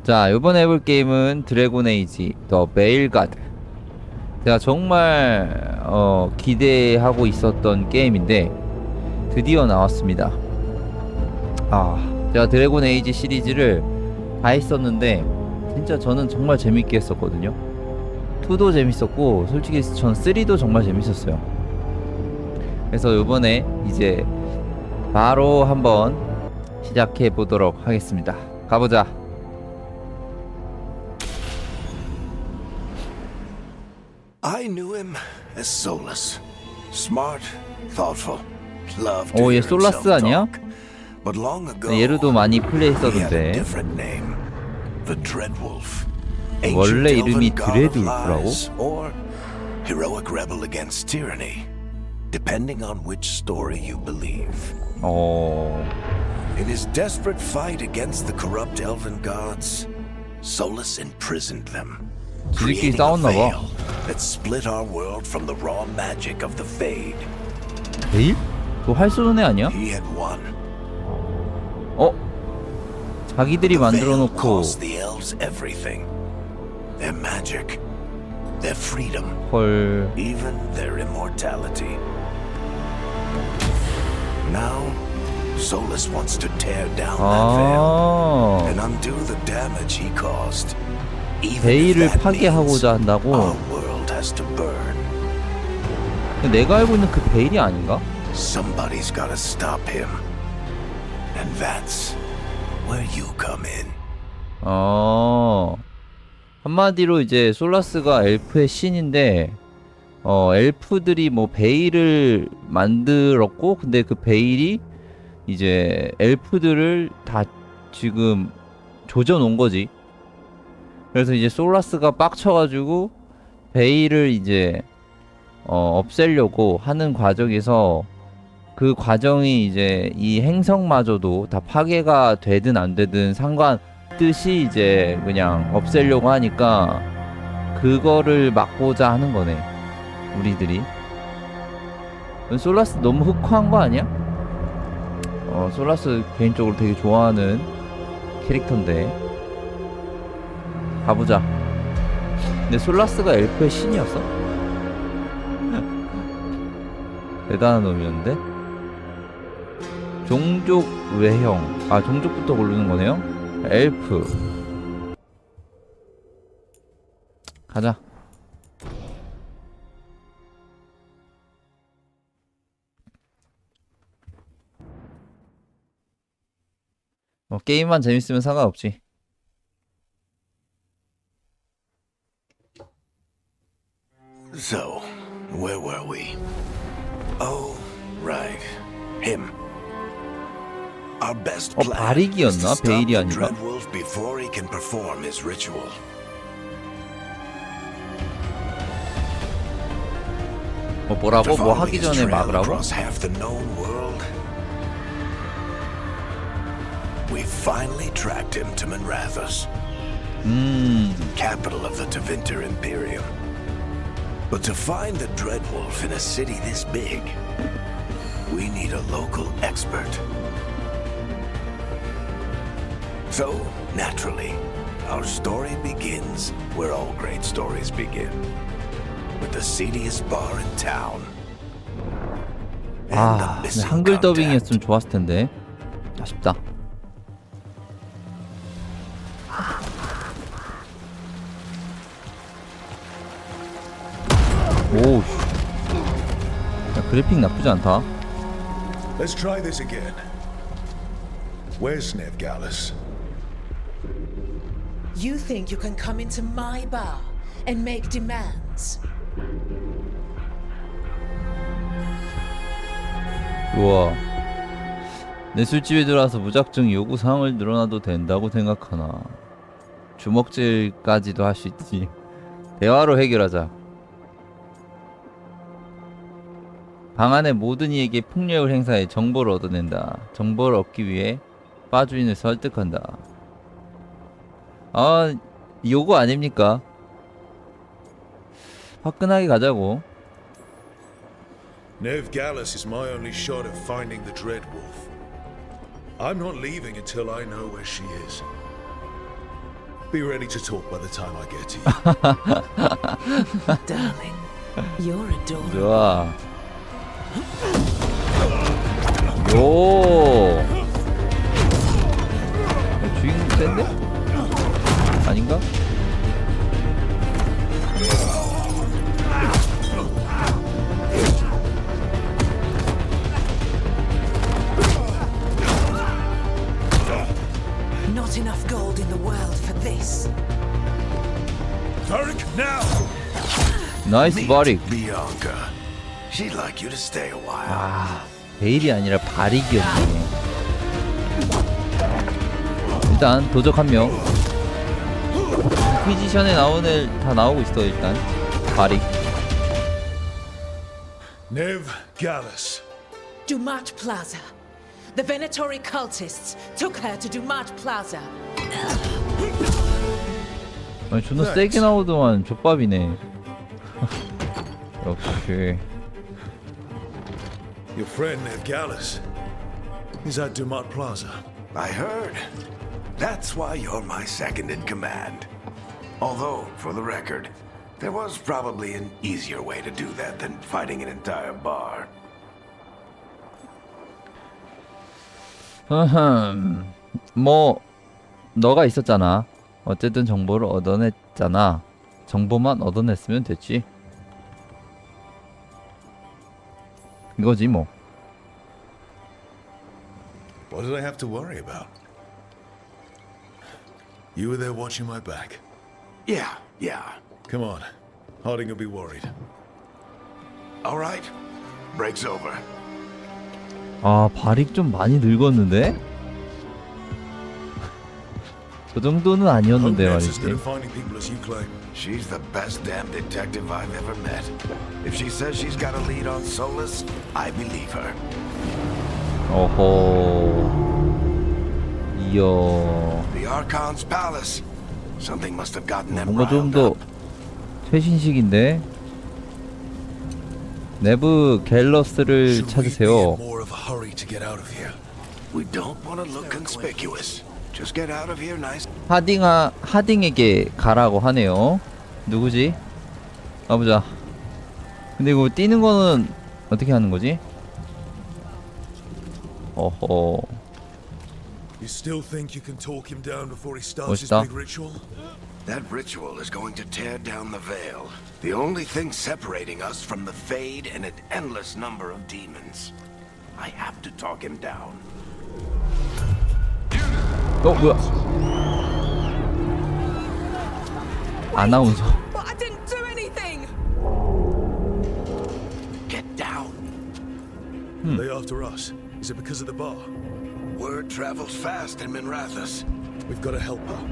자, 이번에 해볼 게임은 드래곤 에이지 더 베일가드. 제가 정말 기대하고 있었던 게임인데 드디어 나왔습니다. 제가 드래곤 에이지 시리즈를 다 했었는데 진짜 저는 정말 재밌게 했었거든요. 2도 재밌었고 솔직히 전 3도 정말 재밌었어요. 그래서 이번에 이제 바로 한번 시작해 보도록 하겠습니다. 가보자. I knew him as Solus. Smart, thoughtful, loved to 얘 hear himself 솔라스 아니야? talk. But long ago, 얘로도 많이 he had a 플레이했었는데 different name. The Dreadwolf. 원래 Ancient 이름이 elven god of 드레드울프라고? lies, or heroic rebel against tyranny, depending on which story you believe. In his desperate fight against the corrupt elven gods, Solus imprisoned them. 지들끼리 Creating a 싸웠나 봐. veil that split our world from the raw magic of the Fade. 베일? 그거 활 쏘는 애 아니야? He had won. 자기들이 The 만들어 veil 놓고 cost the elves everything. Their magic, their freedom, 헐. even their immortality. Now, Solus wants to tear down that veil and undo the damage he caused. Even if 베일을 that means 파괴하고자 한다고? our world has to burn. 내가 알고 있는 그 베일이 아닌가? Somebody's gotta stop him. And that's where you come in. 한마디로 이제 솔라스가 엘프의 신인데 엘프들이 뭐 베일을 만들었고 근데 그 베일이 이제 엘프들을 다 지금 조져 놓은 거지. 그래서 이제 솔라스가 빡쳐가지고 베일을 이제 없애려고 하는 과정에서 그 과정이 이제 이 행성마저도 다 파괴가 되든 안 되든 상관뜻이 이제 그냥 없애려고 하니까 그거를 막고자 하는 거네 우리들이. 솔라스 너무 흑화한 거 아니야? 솔라스 개인적으로 되게 좋아하는 캐릭터인데 가보자. 근데 솔라스가 엘프의 신이었어? 대단한 놈이었는데? 종족 외형. 종족부터 고르는 거네요? 엘프. 가자. 게임만 재밌으면 상관없지. So, where were we? Oh, right. Him. Our best plan is to 바릭이었나? stop the 베일이 아니라? Dreadwolf before he can perform his ritual. 뭐라고? 뭐 Following 하기 his 전에 trail 막으라고? across half the known world, we finally tracked him to Manrathus, capital of the Tevinter Imperium. But to find the Dreadwolf in a city this big, we need a local expert. So, naturally, our story begins where all great stories begin. With the seediest bar in town. And a 근데 missing 한글 contact. 더빙이었으면 좋았을 텐데. 아쉽다. 오우. 야, 그래픽 나쁘지 않다. Let's try this again. Where's Nevgallus? You think you can come into my bar and make demands? 우와. 내 술집에 들어와서 무작정 요구사항을 늘어놔도 된다고 생각하나. 주먹질까지도 할 수 있지. 대화로 해결하자. 방 안의 모든 이에게 폭력을 행사해 정보를 얻어낸다. 정보를 얻기 위해 바 주인을 설득한다. 요거 아닙니까? 화끈하게 가자고. Nevgallus is my only shot at finding the Dreadwolf. I'm not leaving until I know where she is. Be ready to talk by the time I get to you. Darling, you're adorable. 좋아. 요. 주인공 센데? 아닌가? Not enough gold in the world for this. Varric, now! 나이스 바릭. Bianca. She'd like you to stay a while. 아, 베일이 아니라 바릭이었네. 일단 도적 한 명. 인퀴지션에 나오는 애 다 나오고 있어 일단. 바릭. Nev Gallus. Dumat Plaza. The Venatori cultists took her to Dumat Plaza. 아니 존나 세게 나오더만 족밥이네. 역시. Your friend Nev Gallus is at Dumat Plaza. I heard. That's why you're my second in command. Although, for the record, there was probably an easier way to do that than fighting an entire bar. 뭐 너가 있었잖아. 어쨌든 정보를 얻어냈잖아. 정보만 얻어냈으면 됐지. 이거지 뭐. What did I have to worry about? You were there watching my back. Yeah. Come on. Harding will be worried. All right. Break's over. 아 바릭 좀 많이 늙었는데? 그 정도는 아니었는데 Hope Nev's as good 말이지. at finding people as you claim. She's the best damn detective I've ever met. If she says she's got a lead on Solus, I believe her. 어허. 이야. The Archon's palace. Something must have gotten them 뭔가 좀 riled 더 up. 최신식인데. 네브 갤러스를 Should we be in 찾으세요. more of a hurry to get out of here? We don't want to look conspicuous. Just get out of here nice. 하딩에게 가라고 하네요. 누구지? 가보자. 근데 이거 뛰는 거는 어떻게 하는 거지? 어허. You still think you can talk him down before he starts his 멋있다. big ritual? That ritual is going to tear down the veil. The only thing separating us from the Fade and an endless number of demons. I have to talk him down. 뭐야? 아나운서. But I didn't do anything! Get down. They after us. Is it because of the bar? Word travels fast in Minrathous. We've got to help her.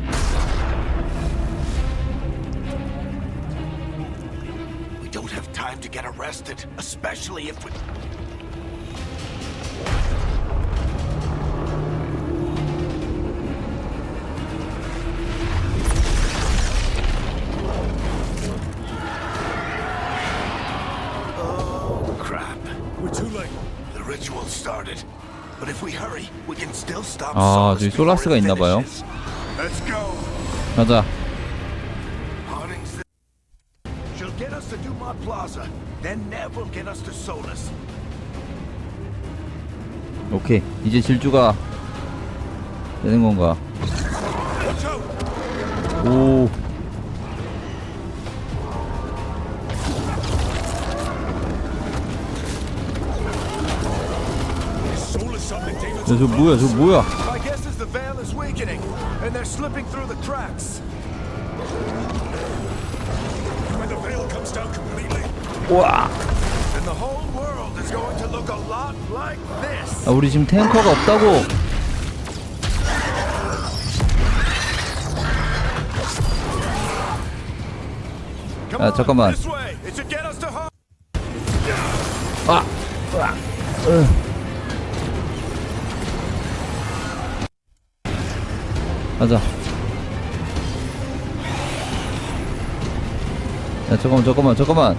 We don't have time to get arrested, especially if we... Oh, crap. We're too late. The ritual started. But if we hurry, we can still stop 아, Solus 저기 before 솔라스가 it 있나봐요. finishes. Let's go. 가자. Harding's She'll get us to Dumont Plaza. Then Nev will get us to Solus. 오케이. 이제 질주가 되는 건가? 오. 야, 저 뭐야? 저 뭐야? My guess is the veil is weakening, and they're slipping through the cracks. When the veil comes down completely. 우와. And the whole world is going to look a lot like this. 아, 우리 지금 탱커가 없다고. Come 아, on, 잠깐만. this way. It should get us to home. 아. 으아. 가자. 야, 잠깐만.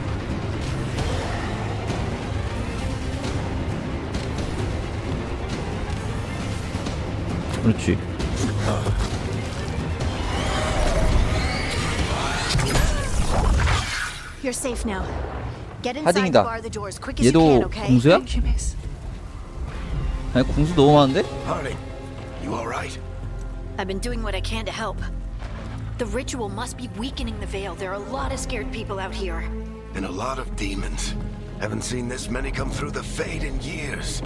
그렇지. You're safe now. Get inside and 하딩이다. bar the door as quick as you can, 얘도 okay? 궁수야? Thank you, miss. 아니 궁수 너무 많은데? Harding, you all right? I've been doing what I can to help. The ritual must be weakening the veil. There are a lot of scared people out here. And a lot of demons. Haven't seen this many come through the Fade in years.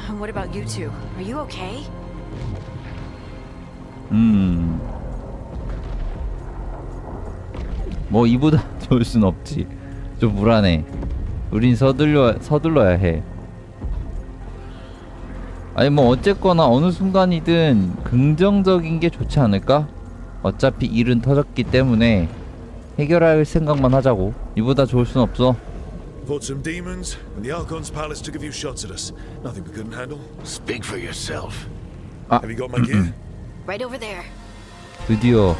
And what about you two? Are you okay? 뭐 이보다 좋을 순 없지. 좀 불안해. 우린 서둘러야 해. 아니 뭐 어쨌거나 어느 순간이든 긍정적인 게 좋지 않을까? 어차피 일은 터졌기 때문에 해결할 생각만 하자고. 이보다 좋을 순 없어. Fought some demons, and the Archon's palace took a few shots at us. Nothing we couldn't handle. Speak for yourself. Have you got my gear? Right over there. 드디어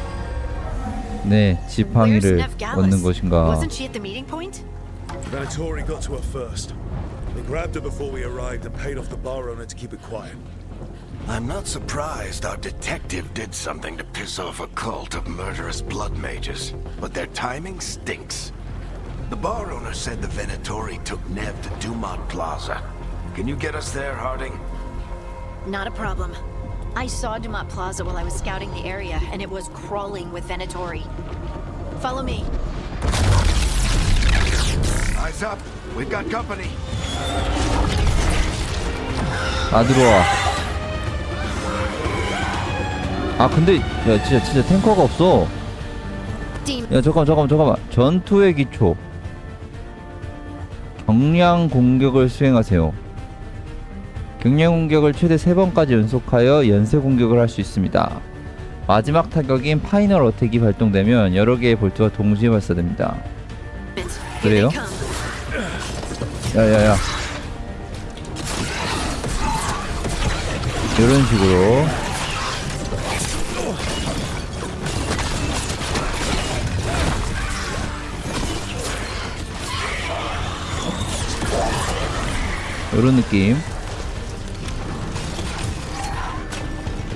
내 Where's 지팡이를 Nev 얻는 Gallus? 것인가. Wasn't she at the meeting point? Venatori got to her first. They grabbed her before we arrived and paid off the bar owner to keep it quiet. I'm not surprised our detective did something to piss off a cult of murderous blood mages, but their timing stinks. The bar owner said the Venatori took Nev to Dumont Plaza. Can you get us there, Harding? Not a problem. I saw Dumont Plaza while I was scouting the area, and it was crawling with Venatori. Follow me. Eyes up. We've got company. 아 들어와. 아 근데 야 진짜 탱커가 없어. Demon. 야 잠깐만. 전투의 기초. 경량 공격을 수행하세요. 경량 공격을 최대 3번까지 연속하여 연쇄 공격을 할 수 있습니다. 마지막 타격인 파이널 어택이 발동되면 여러 개의 볼트가 동시에 발사됩니다. 그래요? 야야야. 이런 식으로. 이런 느낌.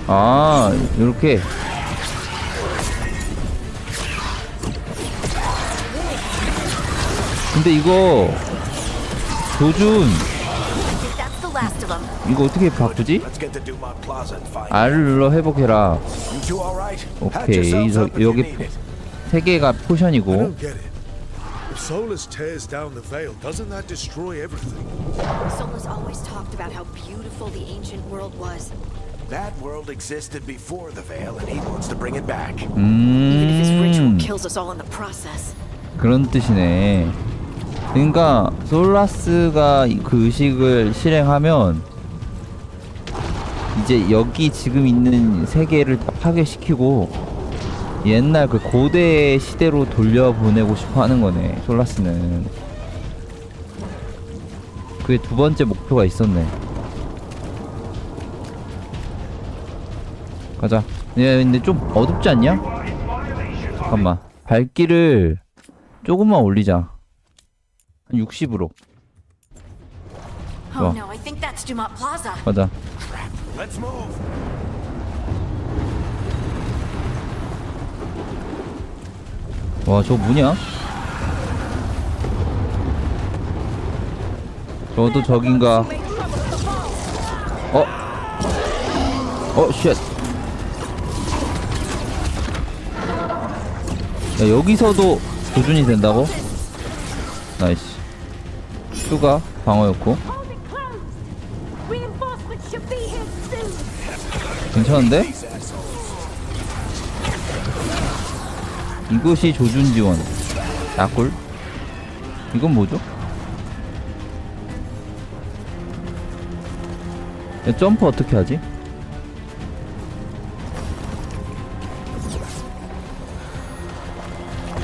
아, 요렇게. 근데 이거 조준 That's the last of them. 이거 어떻게 바꾸지? Let's get to Dumont Plaza and find R을 눌러 회복해라. You two all right? Patch 오케이. yourselves up if you 여기 need it. 3개가 I 포션이고. don't get it. If Solus tears down the veil, doesn't that destroy everything? Solus always talked about how beautiful the ancient world was. That world existed before the veil, and he wants to bring it back. Even if his ritual kills us all in the process. 그런 뜻이네. 그러니까 솔라스가 그 의식을 실행하면 이제 여기 지금 있는 세계를 다 파괴시키고 옛날 그 고대 시대로 돌려보내고 싶어 하는 거네. 솔라스는. 그게 두 번째 목표가 있었네. 가자. 야, 근데 좀 어둡지 않냐? 잠깐만. 밝기를 조금만 올리자. 한 60으로. Oh no, I think that's Dumont Plaza. 가자. Let's move. 와, 저거 뭐냐? 저도 저긴가? 쉣. 야, 여기서도 조준이 된다고? 나이스. 슈가 방어였고. 괜찮은데? 이것이 조준 지원. 야꿀. 이건 뭐죠? 야, 점프 어떻게 하지?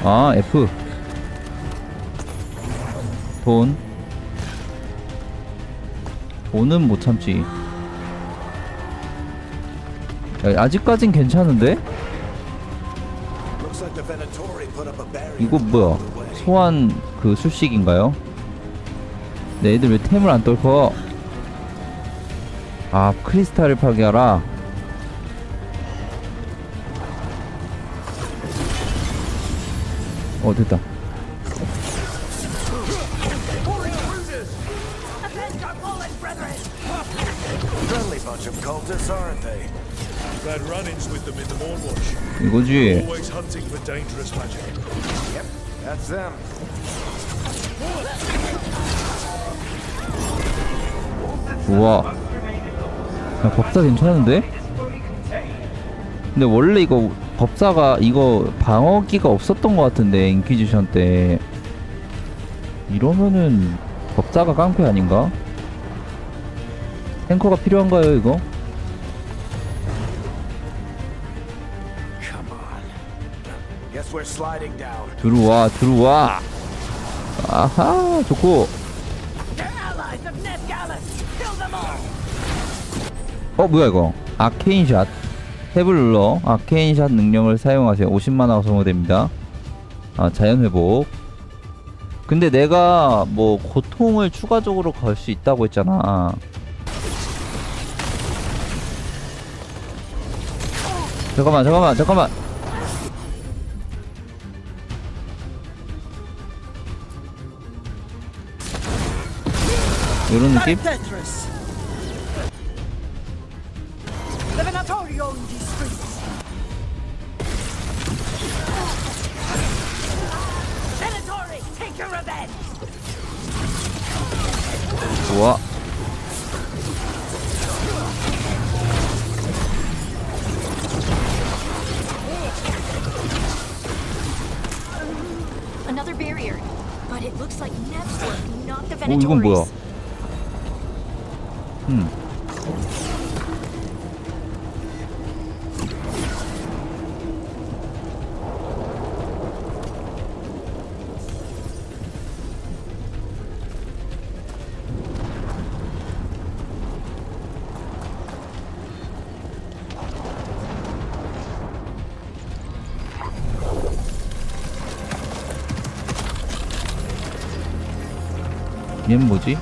아, F. 돈은 못 참지. 야, 아직까진 괜찮은데? Looks like the Venatori put up a barrier. 이거 뭐야? 소환 그 술식인가요? 내 애들 왜 템을 안 떨궈? 아, 크리스탈을 파괴하라. 됐다. Friendly bunch of cultists, aren't they? We've had run-ins with them in the Mornwatch. 이거지. Always hunting for dangerous magic. Yep, that's them. 우와. 야, 법사 괜찮은데? 근데 원래 이거 법사가 이거 방어기가 없었던 것 같은데 인퀴지션 때. 이러면은 법사가 깡패 아닌가? 탱커가 필요한가요 이거? Come on. Guess we're sliding down. 들어와 들어와. 아하 좋고. 뭐야 이거? 아케인샷. 탭을 눌러 아케인샷 능력을 사용하세요. 50만화 소모됩니다. 자연회복. 근데 내가 뭐 고통을 추가적으로 걸 수 있다고 했잖아. 잠깐만. 요런 느낌? 좋아. Another barrier, but it looks like Nev's work, not the 이건 뭐야? Venatories. 얘는 뭐지?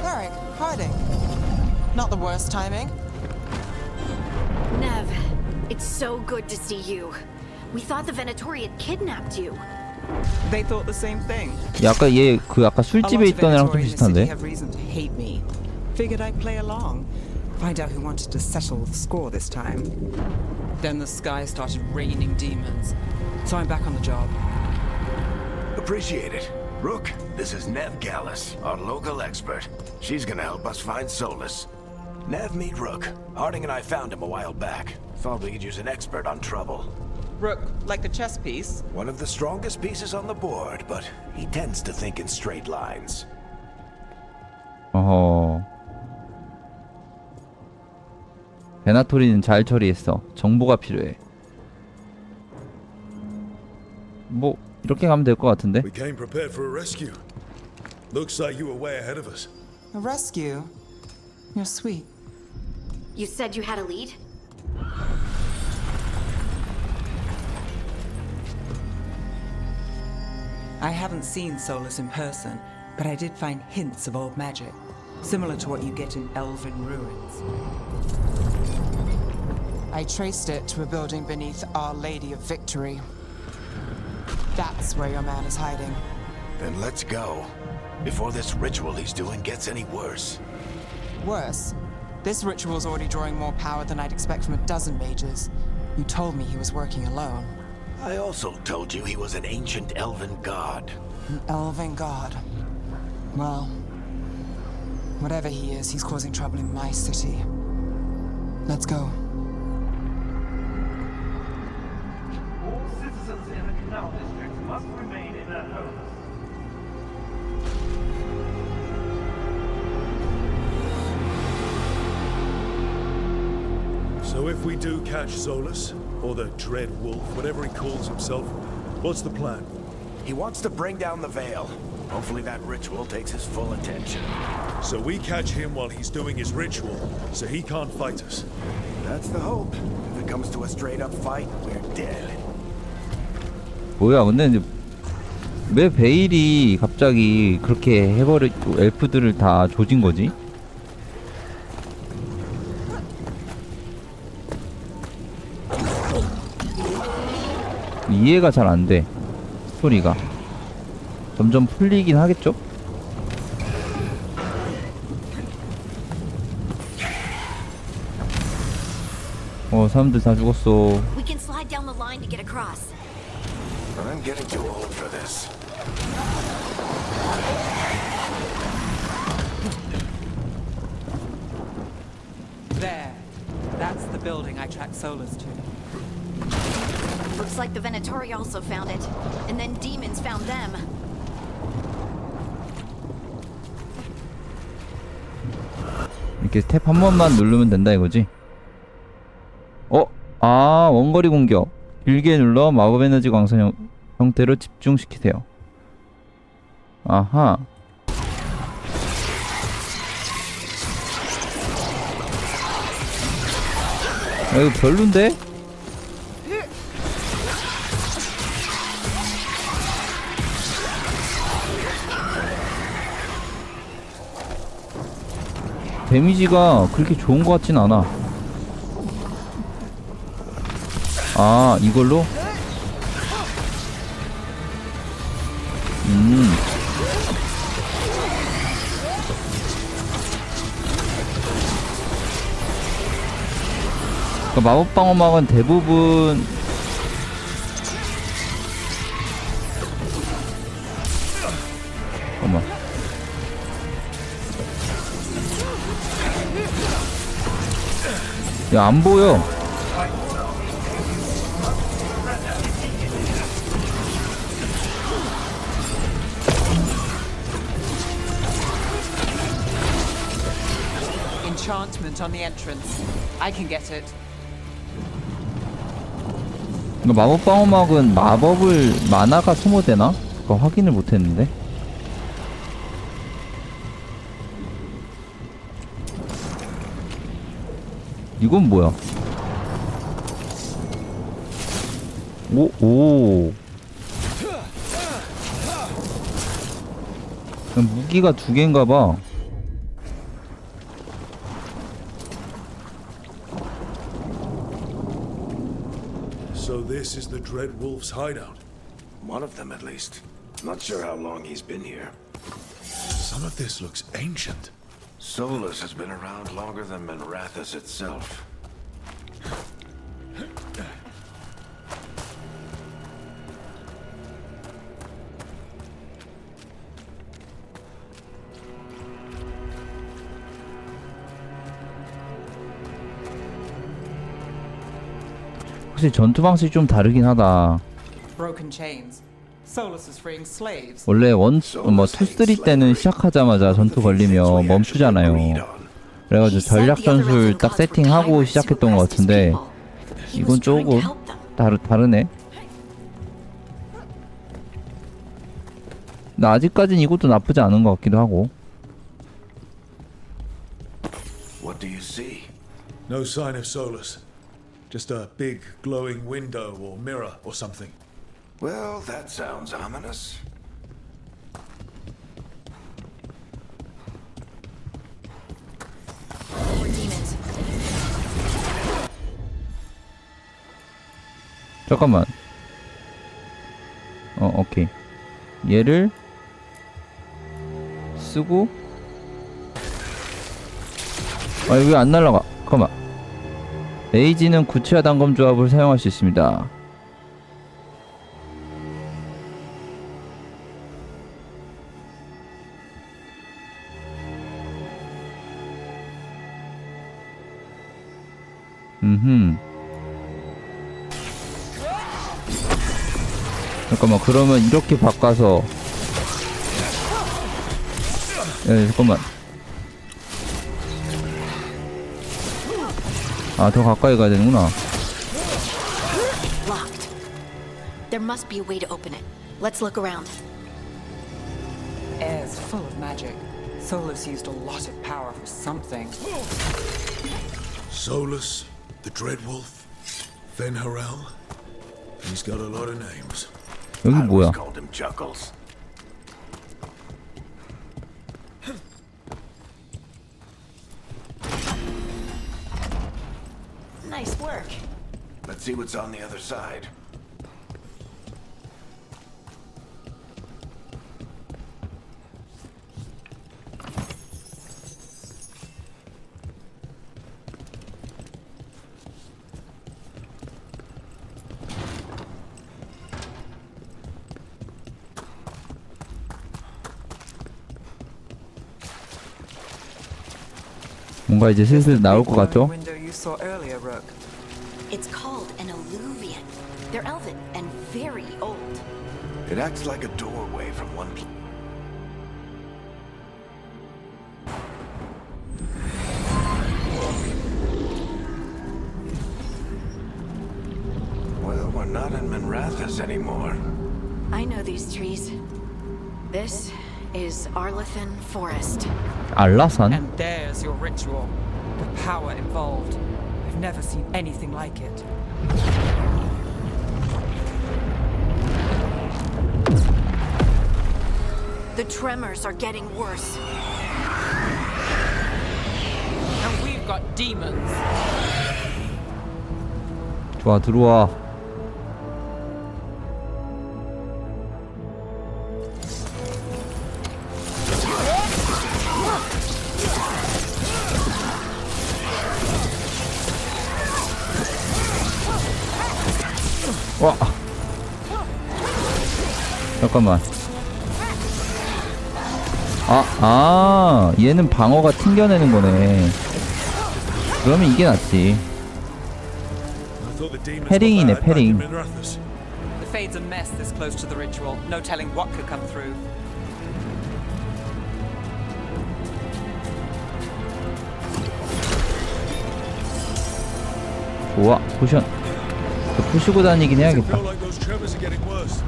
Eric, hiding. Not the worst timing. Nev, it's so good to see you. We thought the Venatori had kidnapped you. They thought the same thing. 야, 아까 얘 그 아까 술집에 있던 애랑 좀 Venatori in the city 비슷한데? have reason to hate me. Figured I'd play along. Find out who wanted to settle the score this time. Then the sky started raining demons. So I'm back on the job. Appreciate it. Rook, this is Nev Gallus, our local expert. She's gonna help us find Solus. Nev, meet Rook. Harding and I found him a while back. Thought we could use an expert on trouble. Rook, like the chess piece. One of the strongest pieces on the board, but he tends to think in straight lines. 어허. 베나토리는 잘 처리했어. 정보가 필요해. 뭐 이렇게 가면 될 것 같은데? We came prepared for a rescue. Looks like you were way ahead of us. A rescue? You're sweet. You said you had a lead? I haven't seen Solus in person, but I did find hints of old magic, similar to what you get in elven ruins. I traced it to a building beneath Our Lady of Victory. That's where your man is hiding. Then let's go. Before this ritual he's doing gets any worse. Worse, this ritual's already drawing more power than I'd expect from a dozen mages. You told me he was working alone. I also told you he was an ancient elven god. An elven god. Well, whatever he is, he's causing trouble in my city. Let's go. All citizens in the Canal District must remain in their homes. So if we do catch Solus, or the Dread Wolf, whatever he calls himself, what's the plan? He wants to bring down the veil. Hopefully that ritual takes his full attention. So we catch him while he's doing his ritual, so he can't fight us. That's the hope. If it comes to a straight-up fight, we're dead. 뭐야 근데 이제 왜 베일이 갑자기 그렇게 해버리고 엘프들을 다 조진 거지? 이해가 잘 안 돼. 스토리가 점점 풀리긴 하겠죠? 사람들 다 죽었어. We can slide down the line to get across. I'm getting too old for this. There. That's the building I tracked Solus to. Looks like the Venatori also found it. And then demons found them. 이렇게 탭 한 번만 누르면 된다 이거지? 원거리 공격. 길게 눌러 마법 에너지 광선 형태로 집중시키세요. 아하. 이거 별론데? 데미지가 그렇게 좋은 것 같진 않아. 이걸로? 그러니까 마법 방어막은 대부분 잠깐만. 야, 안 보여. Enchantment on the entrance. I can get it. 마법 방어막은 마법을 만화가 소모되나? 그거 확인을 못했는데. 이건 뭐야? 오. 무기가 두 개인가 봐. So this is the Dread Wolf's hideout. One of them, at least. Not sure how long he's been here. Some of this looks ancient. Solus has been around longer than Manrathus itself. 확실히 전투 방식이 좀 다르긴 하다. Broken chains. Solus is freeing slaves. 원래 투, 3 때는 시작하자마자 전투 걸리면 멈추잖아요. 그래가지고 전략 전술 딱 세팅하고 시작했던 것 같은데 이건 조금 다르네. 나 아직까진 이것도 나쁘지 않은 것 같기도 하고. What do you see? No sign of Solus. Just a big glowing window or mirror or something. Well, that sounds ominous. More demons. 잠깐만. 오케이. 얘를 쓰고 왜 안 날라가? 잠깐만. 에이지는 구치화 단검 조합을 사용할 수 있습니다. 잠깐만, 그러면 이렇게 바꿔서 잠깐만. 더 가까이 가야 되는구나. Locked. There must be a way to open it. Let's look around. Air's full of magic. Solus used a lot of power for something. Solus, the Dread Wolf, Fenharel. He's got a lot of names. 여기 I 뭐야? always called him Chuckles. Nice work. Let's see what's on the other side. 뭔가 이제 슬슬 나올 것 같죠? Window you saw earlier, Rook. It's called an alluvian. They're elven and very old. It acts like a doorway from one place. Well, we're not in Minrathous anymore. I know these trees. This is Arlathan Forest. 알라산? And there's your ritual. The power involved. I've never seen anything like it. The tremors are getting worse. And we've got demons. 좋아, 들어와. 와. 잠깐만. 얘는 방어가 튕겨내는 거네. 그러면 이게 낫지. I thought the demons 패링이네, were bad back in 패링. Minrathous. The Fade's a mess this close to the ritual. No telling what could come through. 좋아, 포션. 푸시고 다니긴 해야겠다. Feel like those tremors are getting worse.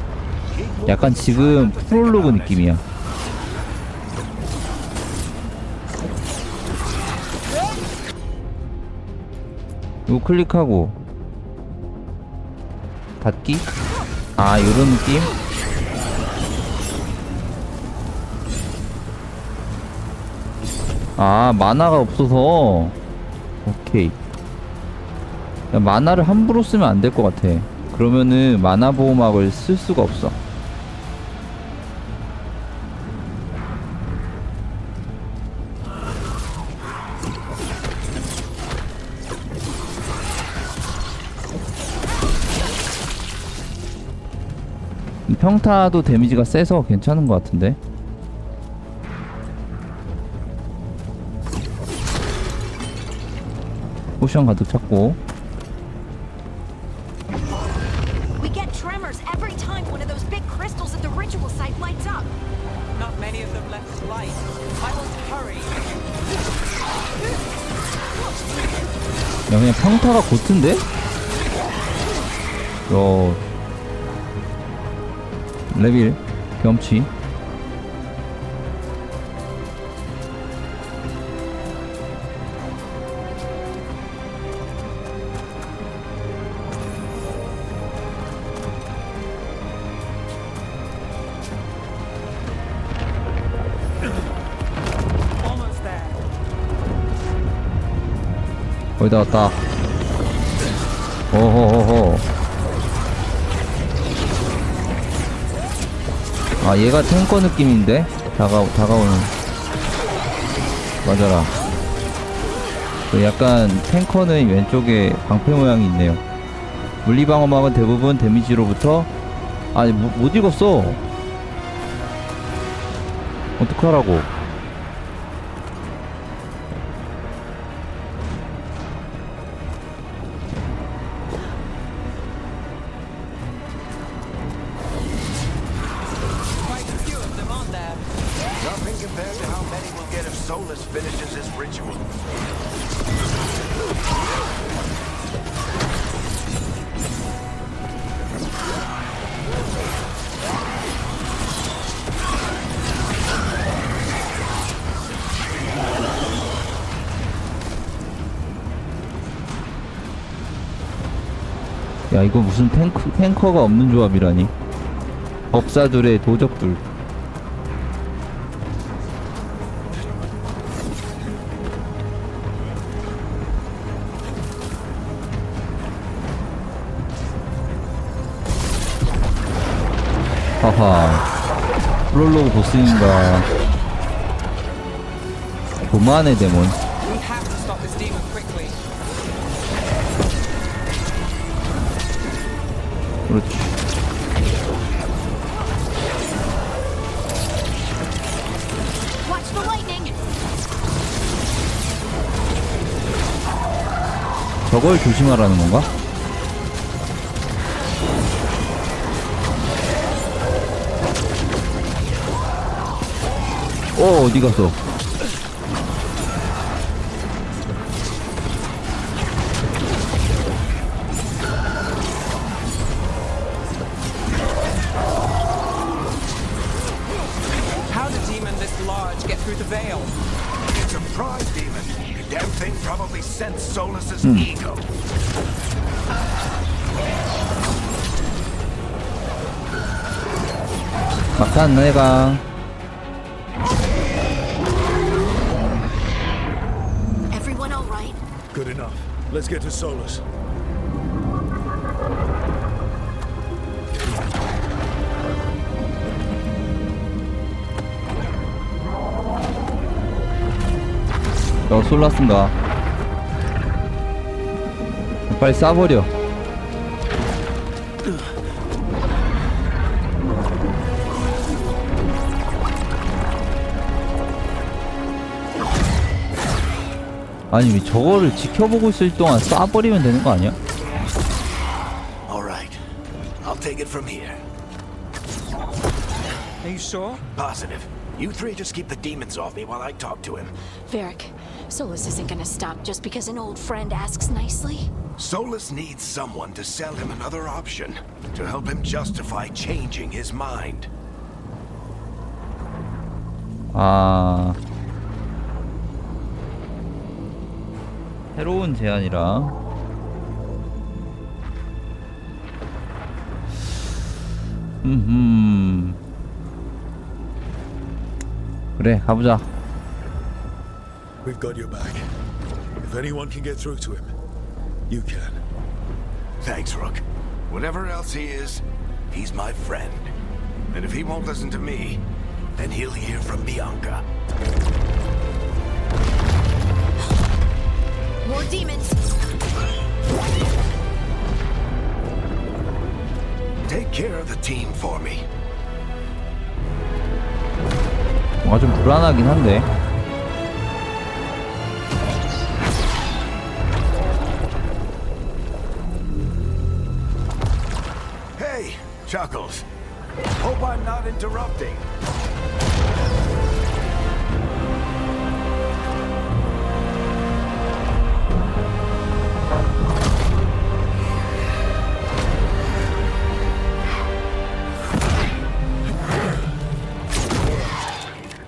약간 지금 프롤로그 느낌이야. 이거 클릭하고 닫기? 요런 느낌? 만화가 없어서. 오케이. 야, 만화를 함부로 쓰면 안 될 것 같아. 그러면은 만화 보호막을 쓸 수가 없어. 평타도 데미지가 세서 괜찮은 것 같은데. 포션 가득 찾고. We get tremors every time one of those big crystals at the ritual site lights up. Not many of them left to light. I want to hurry. 야, 그냥 평타가 고트인데? 레빌 경치. Almost there. 거의 다 왔다. 오호호호. 얘가 탱커 느낌인데? 다가오는. 맞아라. 약간 탱커는 왼쪽에 방패 모양이 있네요. 물리방어막은 대부분 데미지로부터. 못 읽었어. 어떡하라고. Quite a few of them, aren't there? Nothing compared to how many we'll get if Solus finishes his ritual. 야, 이거 무슨 탱커가 없는 조합이라니. 법사들의 도적들. 하하. 프롤로그 보스인가. 교만의 데몬. We have to stop this demon quickly. 그렇지. Watch the lightning! 저걸 조심하라는 건가? 어디 갔어? How did a demon this large get through the veil? It's a pride demon. The damn thing probably sensed Solus's ego. 막판 내가 Everyone all right? Good enough. Let's get to Solus. 솔라스인가? 빨리 쏴버려. 아니 저거를 지켜보고 있을 동안 쏴버리면 되는 거 아니야? All right. I'll take it from here. Are you sure? Positive. You three just keep the demons off me while I talk to him. Varric, Solus isn't gonna stop just because an old friend asks nicely. Solus needs someone to sell him another option, to help him justify changing his mind. 아, 새로운 제안이라. 그래, 가보자. We've got your back. If anyone can get through to him, you can. Thanks, Rook. Whatever else he is, he's my friend. And if he won't listen to me, then he'll hear from Bianca. More demons! Take care of the team for me. 뭔가 좀 불안하긴 한데. Hey, Chuckles. Hope I'm not interrupting.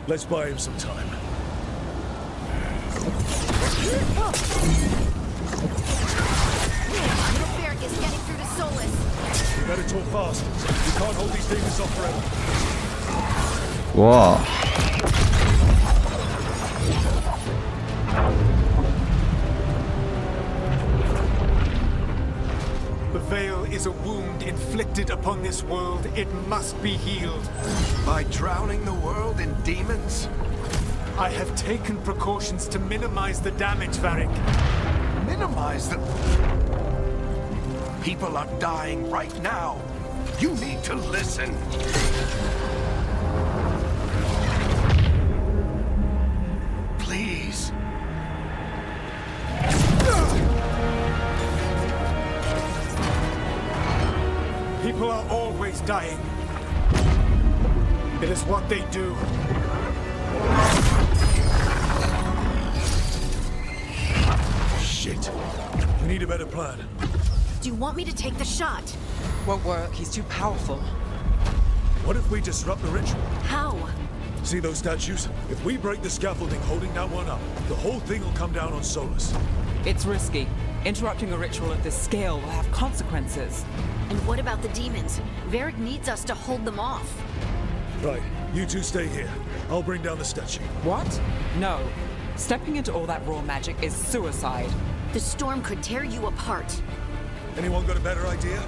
Let's buy him some time. Little Varric is getting through to Solus. We better talk fast. We can't hold these demons off forever. 와. The veil is a wound inflicted upon this world. It must be healed. By drowning the world in demons? I have taken precautions to minimize the damage, Varric. Minimize the... People are dying right now. You need to listen. Please. People are always dying. It is what they do. Shit. We need a better plan. Do you want me to take the shot? Won't work. He's too powerful. What if we disrupt the ritual? How? See those statues? If we break the scaffolding holding that one up, the whole thing will come down on Solus. It's risky. Interrupting a ritual of this scale will have consequences. And what about the demons? Varric needs us to hold them off. Right, you two stay here. I'll bring down the statue. What? No. Stepping into all that raw magic is suicide. The storm could tear you apart. Anyone got a better idea?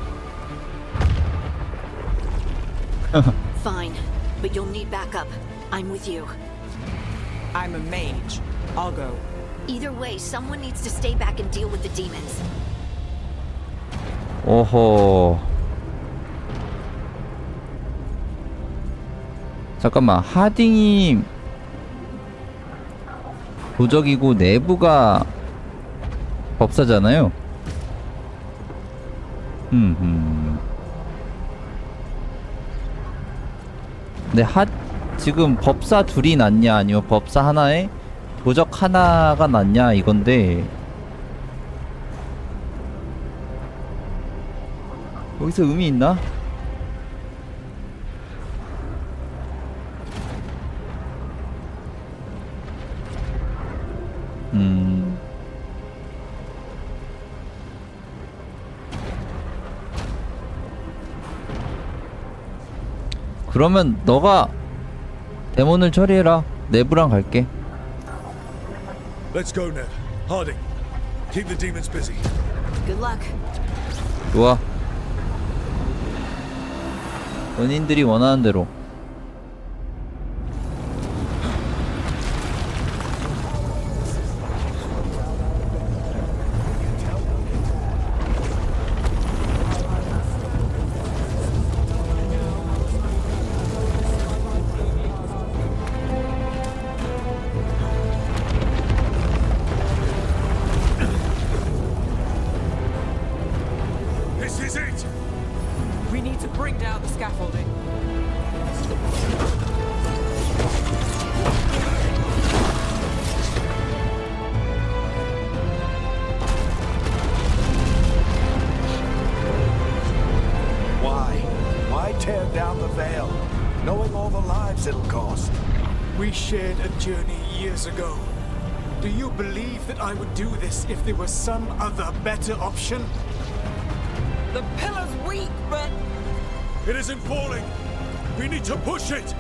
Fine, but you'll need backup. I'm with you. I'm a mage. I'll go. Either way, someone needs to stay back and deal with the demons. 오호. 잠깐만, 하딩이 도적이고 내부가 법사잖아요. 근데 지금 법사 둘이 낫냐 아니면 법사 하나에 도적 하나가 낫냐 이건데 여기서 의미 있나? 그러면 너가 데몬을 처리해라. 내부랑 갈게. Let's go, Ned. Harding, keep the demons busy. Good luck. 좋아. 은인들이 원하는 대로. This is it! We need to bring down the scaffolding. Why tear down the veil, knowing all the lives it'll cost? We shared a journey years ago. Do you believe that I would do this if there was some other better option? The pillar's weak, but It isn't falling! We need to push it!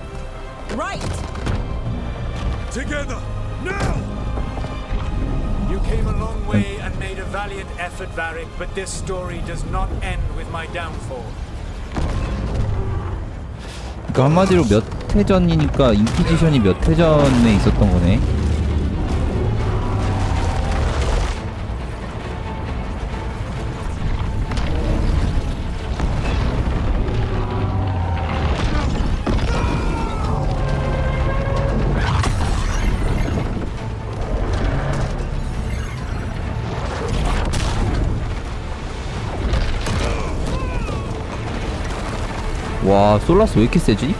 right. Together! Now! You came a long way and made a valiant effort, Varric, but this story does not end with my downfall. 그러니까 한마디로 몇 회전이니까 인퀴지션이 몇 회전에 있었던 거네. 와, 솔라스 왜 이렇게 세지?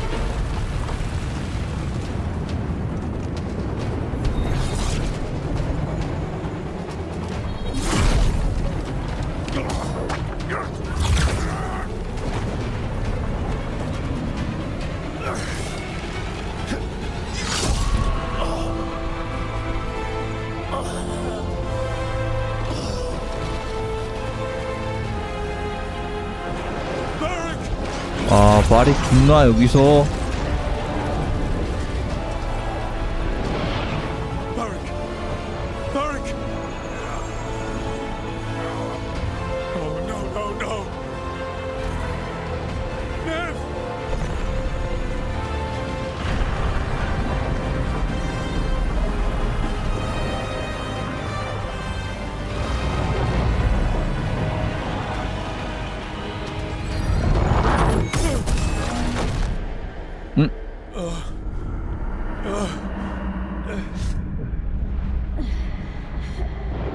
아, 말이 죽나 여기서. Varric! Varric! Oh, no. Nev!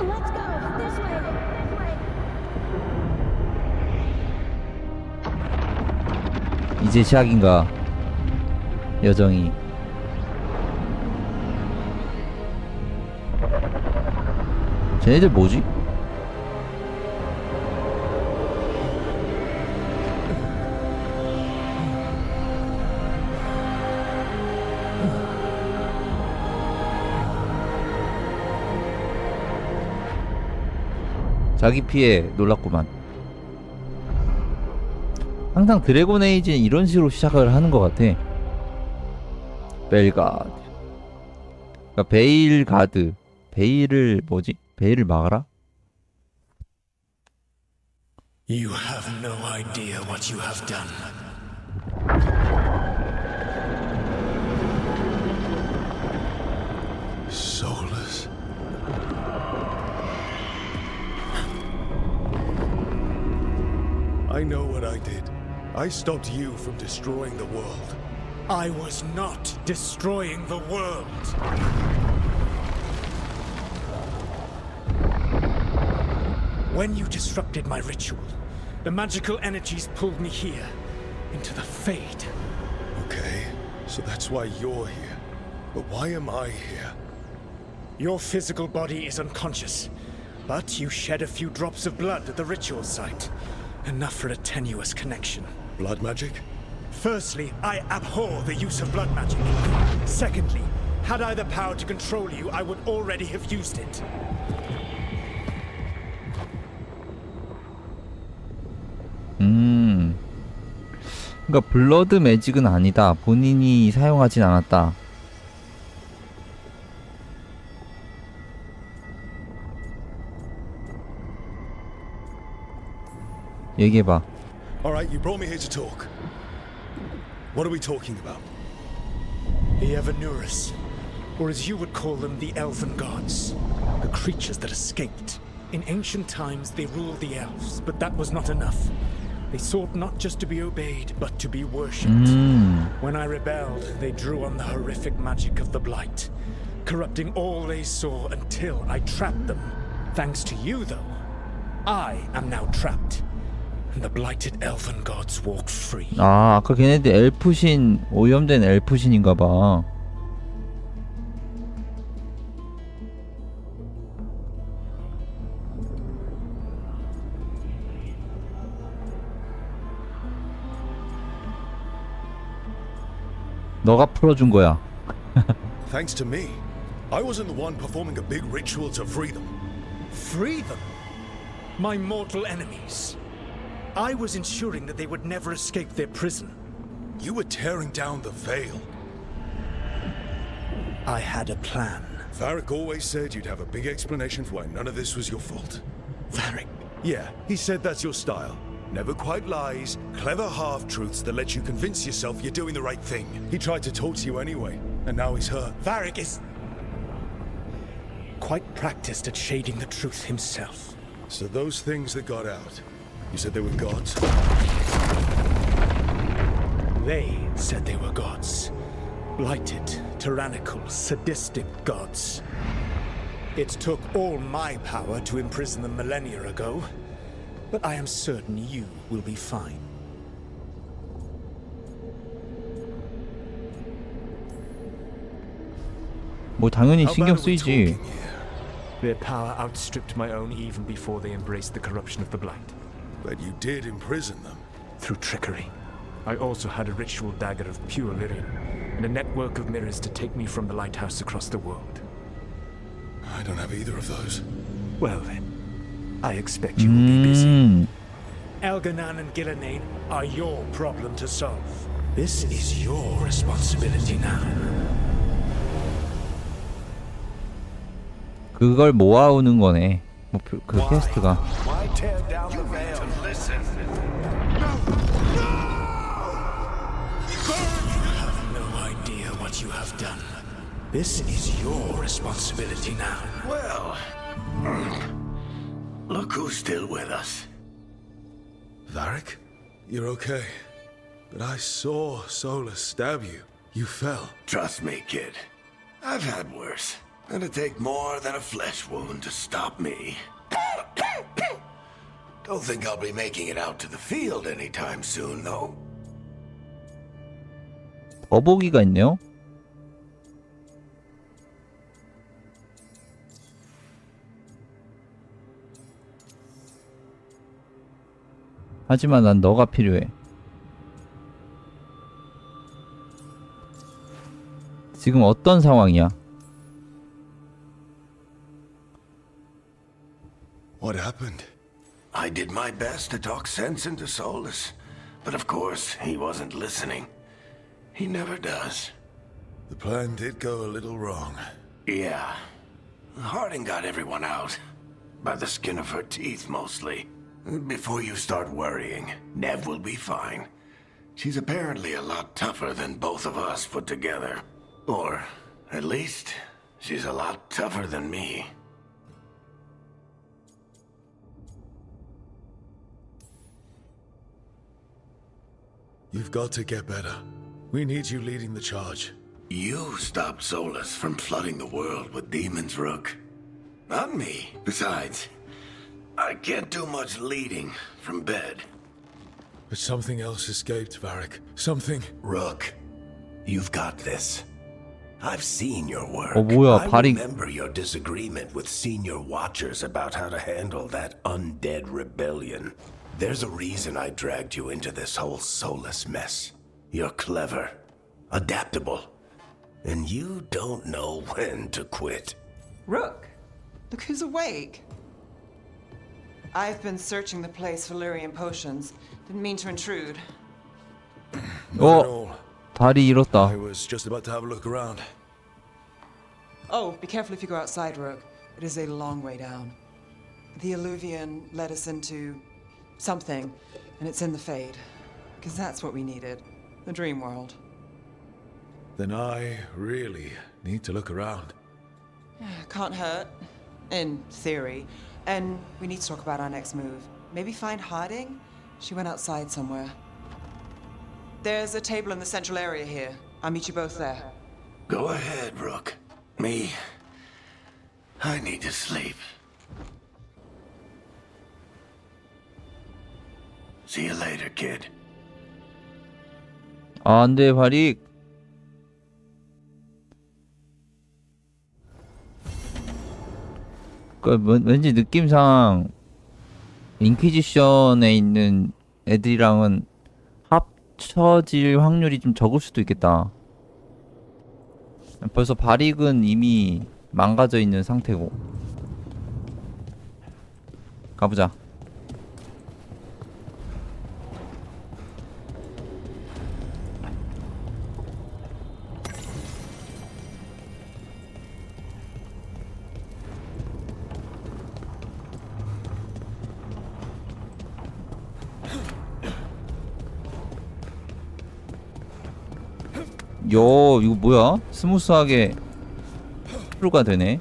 Let's go. This way. 이제 시작인가? 여정이. 쟤네들 뭐지? 자기 피해 놀랐구만. 항상 드래곤 에이지는 이런 식으로 시작을 하는 것 같아. 베일가드. 그러니까 베일가드. 베일을 뭐지? 베일을 막아라? You have no idea what you have done. Soulless. I know what I did. I stopped you from destroying the world. I was not destroying the world. When you disrupted my ritual, The magical energies pulled me here, into the Fade. Okay, so that's why you're here. But why am I here? Your physical body is unconscious, but you shed a few drops of blood at the ritual site. Enough for a tenuous connection. Blood magic? Firstly, I abhor the use of blood magic. Secondly, had I the power to control you, I would already have used it. 그러니까 블러드 매직은 아니다. 본인이 사용하진 않았다. 얘기해봐. Alright, you brought me here to talk. What are we talking about? The Evanurus, or as you would call them, the Elven Gods. The creatures that escaped. In ancient times, they ruled the elves, but that was not enough. They sought not just to be obeyed, but to be worshipped. When I rebelled, they drew on the horrific magic of the Blight, corrupting all they saw until I trapped them. Thanks to you, though, I am now trapped, and the blighted Elven Gods walk free. 아, 아까 걔네들 엘프신, 오염된 엘프신인가봐. 너가 풀어준 거야. Thanks to me. I wasn't the one performing a big ritual to free them. Free them? My mortal enemies. I was ensuring that they would never escape their prison. You were tearing down the veil. I had a plan. Varric always said you'd have a big explanation for why none of this was your fault. Varric? Yeah, he said that's your style. Never quite lies, clever half-truths that let you convince yourself you're doing the right thing. He tried to talk to you anyway, and now he's hurt. Varric is quite practiced at shading the truth himself. So those things that got out, you said they were gods? They said they were gods. Blighted, tyrannical, sadistic gods. It took all my power to imprison them millennia ago, but I am certain you will be fine. 뭐 당연히 How 신경 bad are we 쓰이지. talking here? Their power outstripped my own even before they embraced the corruption of the Blight. But you did imprison them. Through trickery. I also had a ritual dagger of pure lyrium, and a network of mirrors to take me from the lighthouse across the world. I don't have either of those. Well then, I expect you will be busy. Elganan and Gillenane are your problem to solve. This is your responsibility now. 그걸 모아오는 거네. 뭐 그 퀘스트가. Why tear down the veil? To listen. You have no idea what you have done. This is your responsibility now. Well, look who's still with us. Varric? You're okay. But I saw Solus stab you. You fell. Trust me, kid. I've had worse. It'd take more than a flesh wound to stop me. Don't think I'll be making it out to the field anytime soon, though. 버보기가 있네요. 하지만 난 너가 필요해. 지금 어떤 상황이야? What happened? I did my best to talk sense into Solus, but of course, he wasn't listening. He never does. The plan did go a little wrong. Yeah. Harding got everyone out. By the skin of her teeth, mostly. Before you start worrying, Nev will be fine. She's apparently a lot tougher than both of us put together. Or, at least, she's a lot tougher than me. You've got to get better. We need you leading the charge. You stopped Solus from flooding the world with demons, Rook. Not me. Besides, I I can't do much leading from bed. But something else escaped, Varric. Something. Rook, you've got this. I've seen your work. 뭐야, I 발이... remember your disagreement with senior watchers about how to handle that undead rebellion. There's a reason I dragged you into this whole soulless mess. You're clever, adaptable, and you don't know when to quit. Rook, look who's awake. I've been searching the place for Lyrian potions. Didn't mean to intrude. Not at all. 다리 잃었다. I was just about to have a look around. Oh, be careful if you go outside, Rook. It is a long way down. The Alluvian led us into something, and it's in the Fade. Because that's what we needed. The dream world. Then I really need to look around. Can't hurt. In theory. And we need to talk about our next move. Maybe find hiding? She went outside somewhere. There's a table in the central area here. I'll meet you both there. Go ahead, Rook. Me, I need to sleep. See you later, kid. 아, 안 돼, 바릭. 왠지 느낌상 인퀴지션에 있는 애들이랑은 합쳐질 확률이 좀 적을 수도 있겠다. 벌써 바릭은 이미 망가져 있는 상태고. 가보자. 이거 뭐야? 스무스하게 프로가 되네.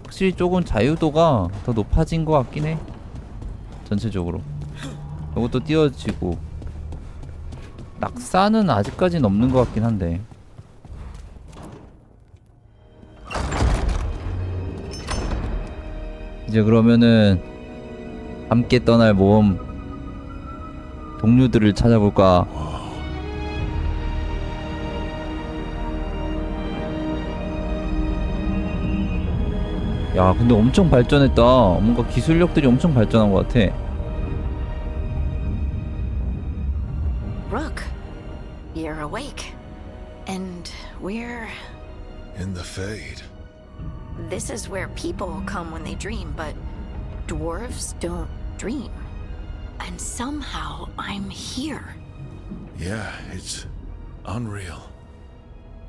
확실히 조금 자유도가 더 높아진 것 같긴 해. 전체적으로. 이것도 띄워지고. 낙사는 아직까지는 없는 것 같긴 한데. 이제 그러면은 함께 떠날 모험 동료들을 찾아볼까. 야, 근데 엄청 발전했다. 뭔가 기술력들이 엄청 발전한 것 같아. Rook, you're awake. And we're... In the Fade. This is where people come when they dream, but dwarves don't dream. And somehow I'm here. Yeah, it's unreal.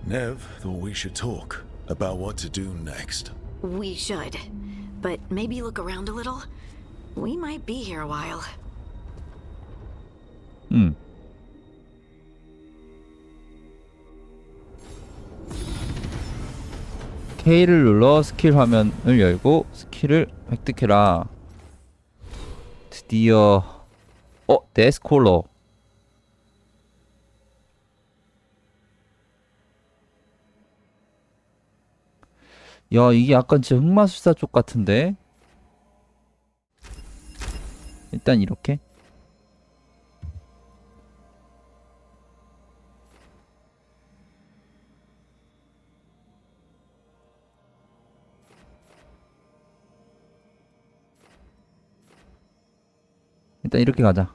Nev thought we should talk about what to do next. We should. But maybe look around a little. We might be here a while. K를 눌러 스킬 화면을 열고 스킬을 획득해라. 드디어 데스콜러. 야, 이게 약간 진짜 흑마술사 쪽 같은데? 일단 이렇게. 일단 이렇게 가자.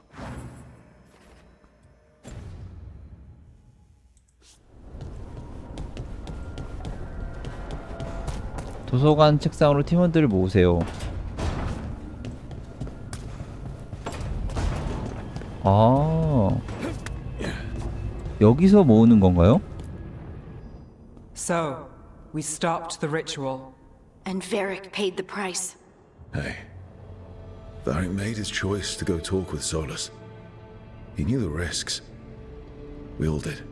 도서관 책상으로 팀원들을 모으세요. 아, 여기서 모으는 건가요? So, we stopped the ritual. And Varric paid the price. Hey, Varric made his choice to go talk with Solus. He knew the risks. We all did.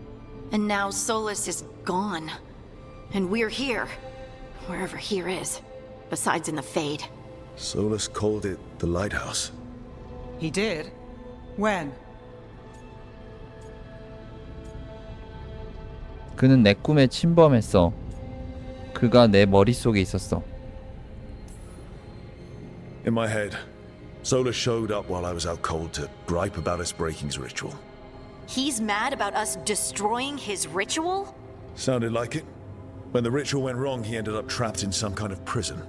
And now Solus is gone. And we're here. Wherever here is. Besides in the Fade. Solus called it the Lighthouse. He did? When? 그는 내 꿈에 침범했어. 그가 내 머릿속에 있었어. In my head, Solus showed up while I was out cold to gripe about us breaking his ritual. He's mad about us destroying his ritual? Sounded like it. When the ritual went wrong, he ended up trapped in some kind of prison.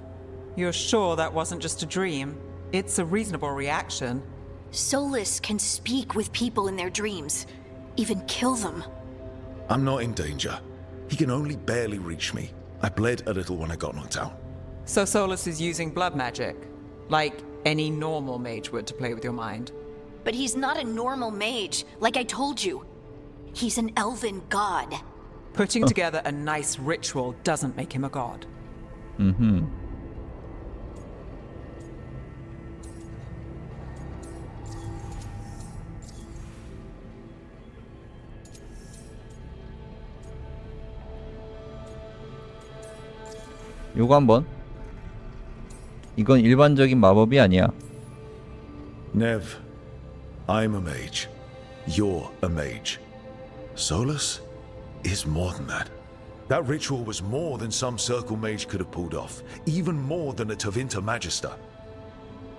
You're sure that wasn't just a dream? It's a reasonable reaction. Solus can speak with people in their dreams, even kill them. I'm not in danger. He can only barely reach me. I bled a little when I got knocked out. So Solus is using blood magic, like any normal mage would to play with your mind. But he's not a normal mage, like I told you. He's an elven god. Putting together a nice ritual doesn't make him a god. 요거 한번. 이건 일반적인 마법이 아니야. Nev, I'm a mage. You're a mage. Solus is more than that. That ritual was more than some circle mage could have pulled off. Even more than a Tevinter Magister.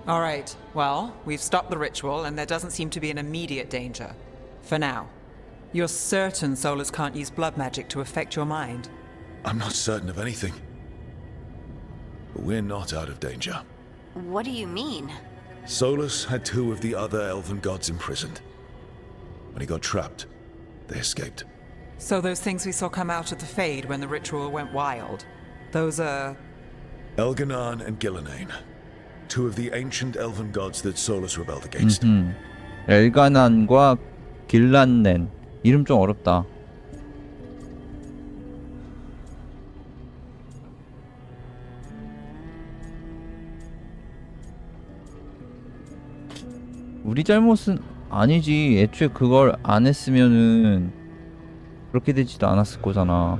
All right, well, we've stopped the ritual and there doesn't seem to be an immediate danger. For now. You're certain Solus can't use blood magic to affect your mind? I'm not certain of anything. But we're not out of danger. What do you mean? Solus had two of the other elven gods imprisoned. When he got trapped, they escaped. So those things we saw come out of the Fade when the ritual went wild, those are... Elganan and Gillenane. Two of the ancient elven gods that Solus rebelled against. 엘가난과 길란넨. 이름 좀 어렵다. 우리 잘못은 아니지. 애초에 그걸 안 했으면은 그렇게 되지도 않았을 거잖아.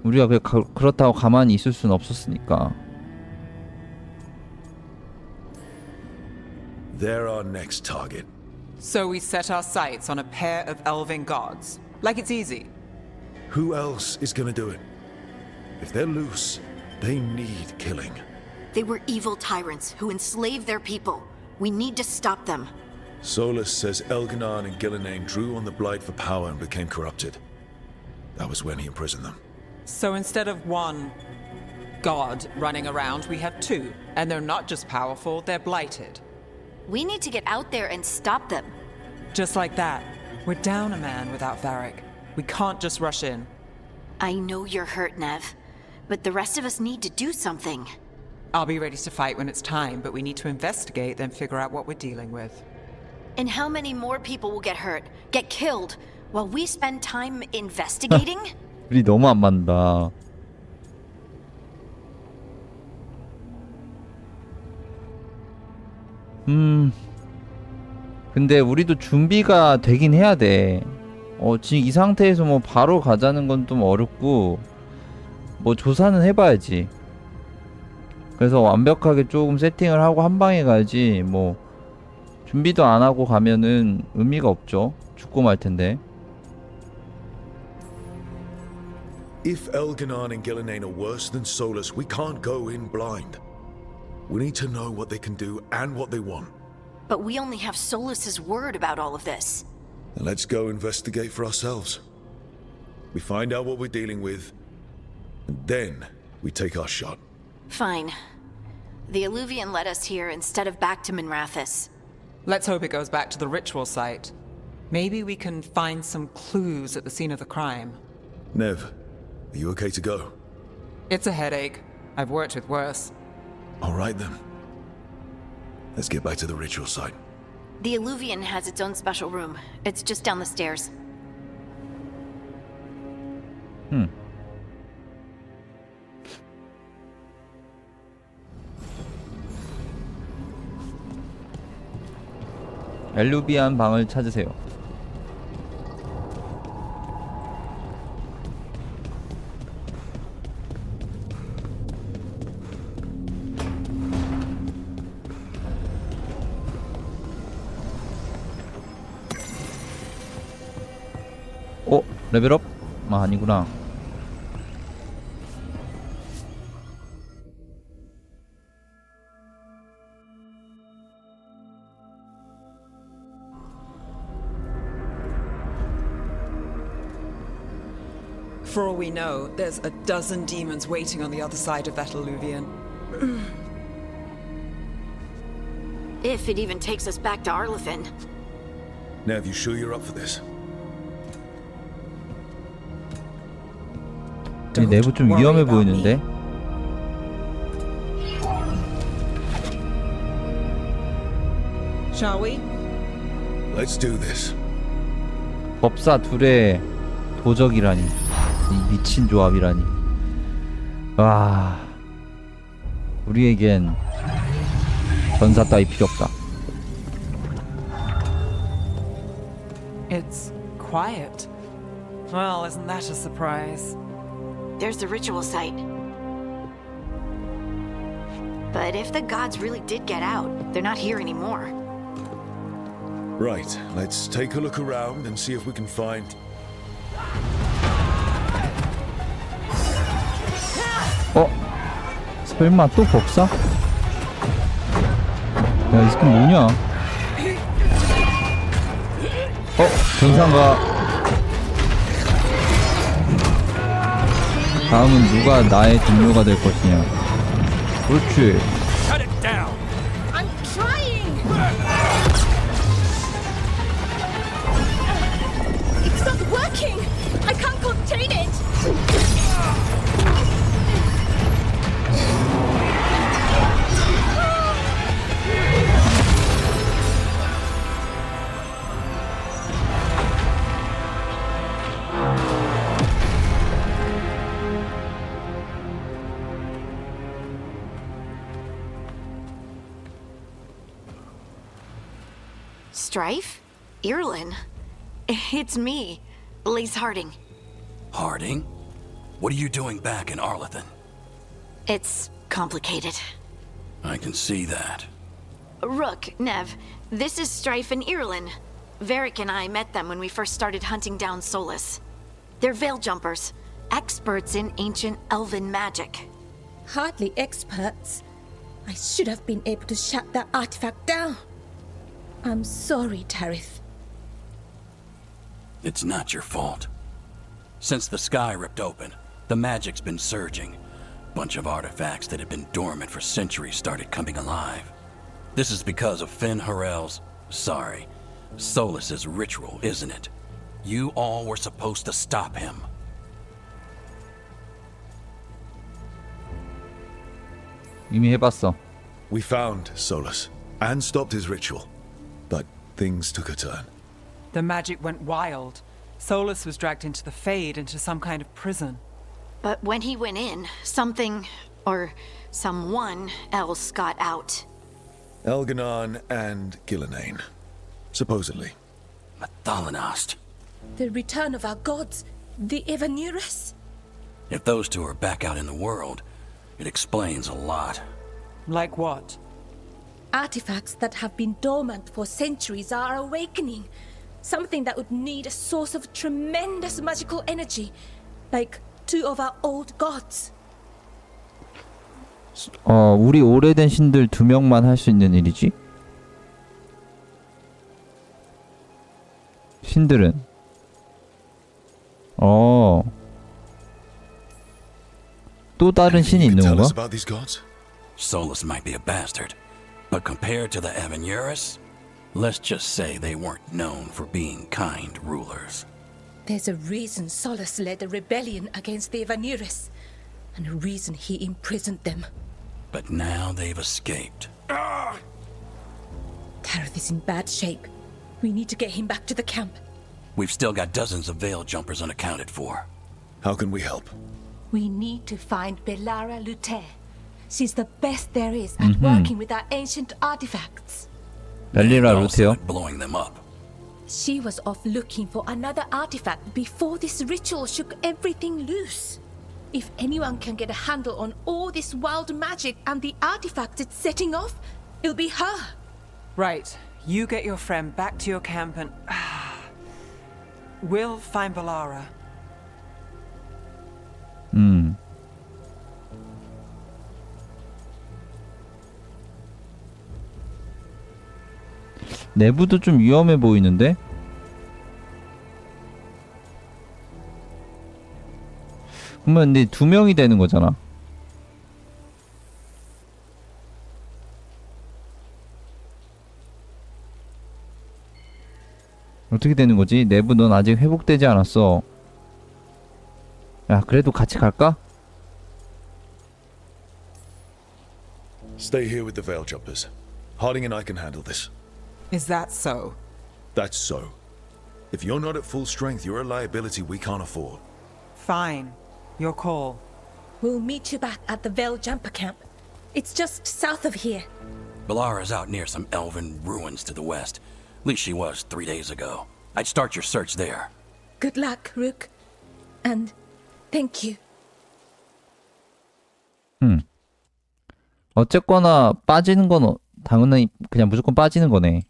우리가 그렇다고 가만히 있을 수는 없었으니까. They're our next target. So we set our sights on a pair of elven gods. Like it's easy. Who else is gonna do it? If they're loose, they need killing. They were evil tyrants who enslaved their people. We need to stop them. Solus says Elganan and Gillenane drew on the Blight for power and became corrupted. That was when he imprisoned them. So instead of one god running around, we have two. And they're not just powerful, they're blighted. We need to get out there and stop them. Just like that. We're down a man without Varric. We can't just rush in. I know you're hurt, Nev, but the rest of us need to do something. I'll be ready to fight when it's time, but we need to investigate, then figure out what we're dealing with. And how many more people will get hurt, get killed, while we spend time investigating? 우리 너무 안 맞는다. 근데 우리도 준비가 되긴 해야 돼. 지금 이 상태에서 뭐 바로 가자는 건 좀 어렵고, 뭐 조사는 해봐야지. 그래서 완벽하게 조금 세팅을 하고 한 방에 가야지. 뭐 준비도 안 하고 가면은 의미가 없죠. 죽고 말 텐데. If Elganan and Gillenane are worse than Solus, we can't go in blind. We need to know what they can do and what they want. But we only have Solus's word about all of this. And let's go investigate for ourselves. We find out what we're dealing with, and then we take our shot. Fine. The Illuvian led us here instead of back to Minrathous. Let's hope it goes back to the ritual site. Maybe we can find some clues at the scene of the crime. Nev, are you okay to go? It's a headache. I've worked with worse. All right then. Let's get back to the ritual site. The Illuvian has its own special room. It's just down the stairs. 엘루비안 방을 찾으세요. 레벨업? 아니구나. For all we know, there's a dozen demons waiting on the other side of that alluvion. If it even takes us back to Arlethan. Nev, you sure you're up for this? 이 내부 좀 위험해 보이는데. Shall we? Let's do this. 법사 둘의 도적이라니. 이 미친 조합이라니. 와. 우리에겐 전사 따위 필요 없다. It's quiet. Well, isn't that a surprise? There's the ritual site. But if the gods really did get out, they're not here anymore. Right, let's take a look around and see if we can find... 설마 또 법사? 야, 이 스킨 뭐냐? 전사가 다음은 누가 나의 동료가 될 것이냐? 그렇지. I'm trying! It's not working! I can't contain it! Strife? Irlin? It's me, Blaze Harding. Harding? What are you doing back in Arlethan? It's complicated. I can see that. Rook, Nev, this is Strife and Irlin. Varric and I met them when we first started hunting down Solus. They're veil jumpers, experts in ancient elven magic. Hardly experts. I should have been able to shut that artifact down. I'm sorry, Tarith. It's not your fault. Since the sky ripped open, the magic's been surging. Bunch of artifacts that had been dormant for centuries started coming alive. This is because of Finn Harel's... sorry, Solus's ritual, isn't it? You all were supposed to stop him. 이미 해봤어. We found Solus and stopped his ritual, but things took a turn. The magic went wild. Solus was dragged into the Fade, into some kind of prison. But when he went in, something, or someone else got out. Elganon and Gillenane, supposedly. Mathalanost. The return of our gods, the Evanurus. If those two are back out in the world, it explains a lot. Like what? Artifacts that have been dormant for centuries are awakening. Something that would need a source of tremendous magical energy, like two of our old gods. 우리 오래된 신들 2명만 할 수 있는 일이지? 신들은 또 다른 신이 있는 건가? About these gods? Solus might be a bastard, but compared to the Evanurus, let's just say they weren't known for being kind rulers. There's a reason Solus led a rebellion against the Evanurus, and a reason he imprisoned them. But now they've escaped. Tarith is in bad shape. We need to get him back to the camp. We've still got dozens of veil jumpers unaccounted for. How can we help? We need to find Belara Lute. She's the best there is at working with our ancient artifacts. 벨리라 And also 루테요? at blowing them up. She was off looking for another artifact before this ritual shook everything loose. If anyone can get a handle on all this wild magic and the artifacts it's setting off, it'll be her. Right. You get your friend back to your camp and... we'll find Belara. 내부도 좀 위험해 보이는데? 그러면 근데 2명이 되는 거잖아. 어떻게 되는 거지? 내부 넌 아직 회복되지 않았어. 야, 그래도 같이 갈까? Stay here with the Veil Jumpers. Harding and I can handle this. Is that so? That's so. If you're not at full strength, you're a liability we can't afford. Fine. Your call. We'll meet you back at the Veil Jumper Camp. It's just south of here. Balara's out near some elven ruins to the west. At least she was 3 days ago. I'd start your search there. Good luck, Rook. And thank you. 어쨌거나 빠지는 건 당연히 그냥 무조건 빠지는 거네.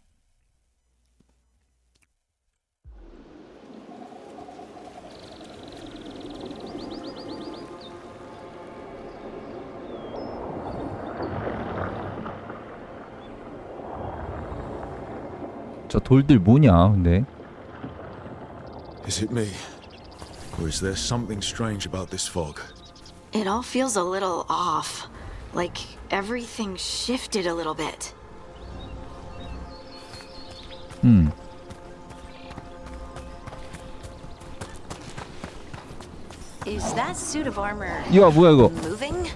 저 돌들 뭐냐, 근데? Is it me? Or is there something strange about this fog? It all feels a little off. Like everything shifted a little bit. Is that suit of armor 야, 뭐야 이거? moving?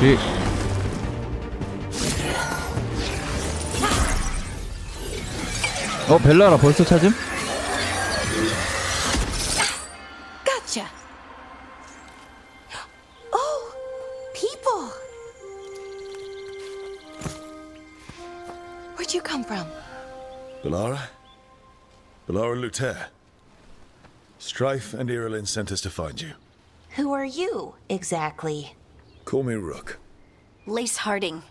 그렇지. 벨라라 벌써 찾음? Gotcha. Oh, people. Where'd you come from? Balara? Balara Luther. Strife and Irulan sent us to find you. Who are you, exactly? Call me Rook. Lace Harding.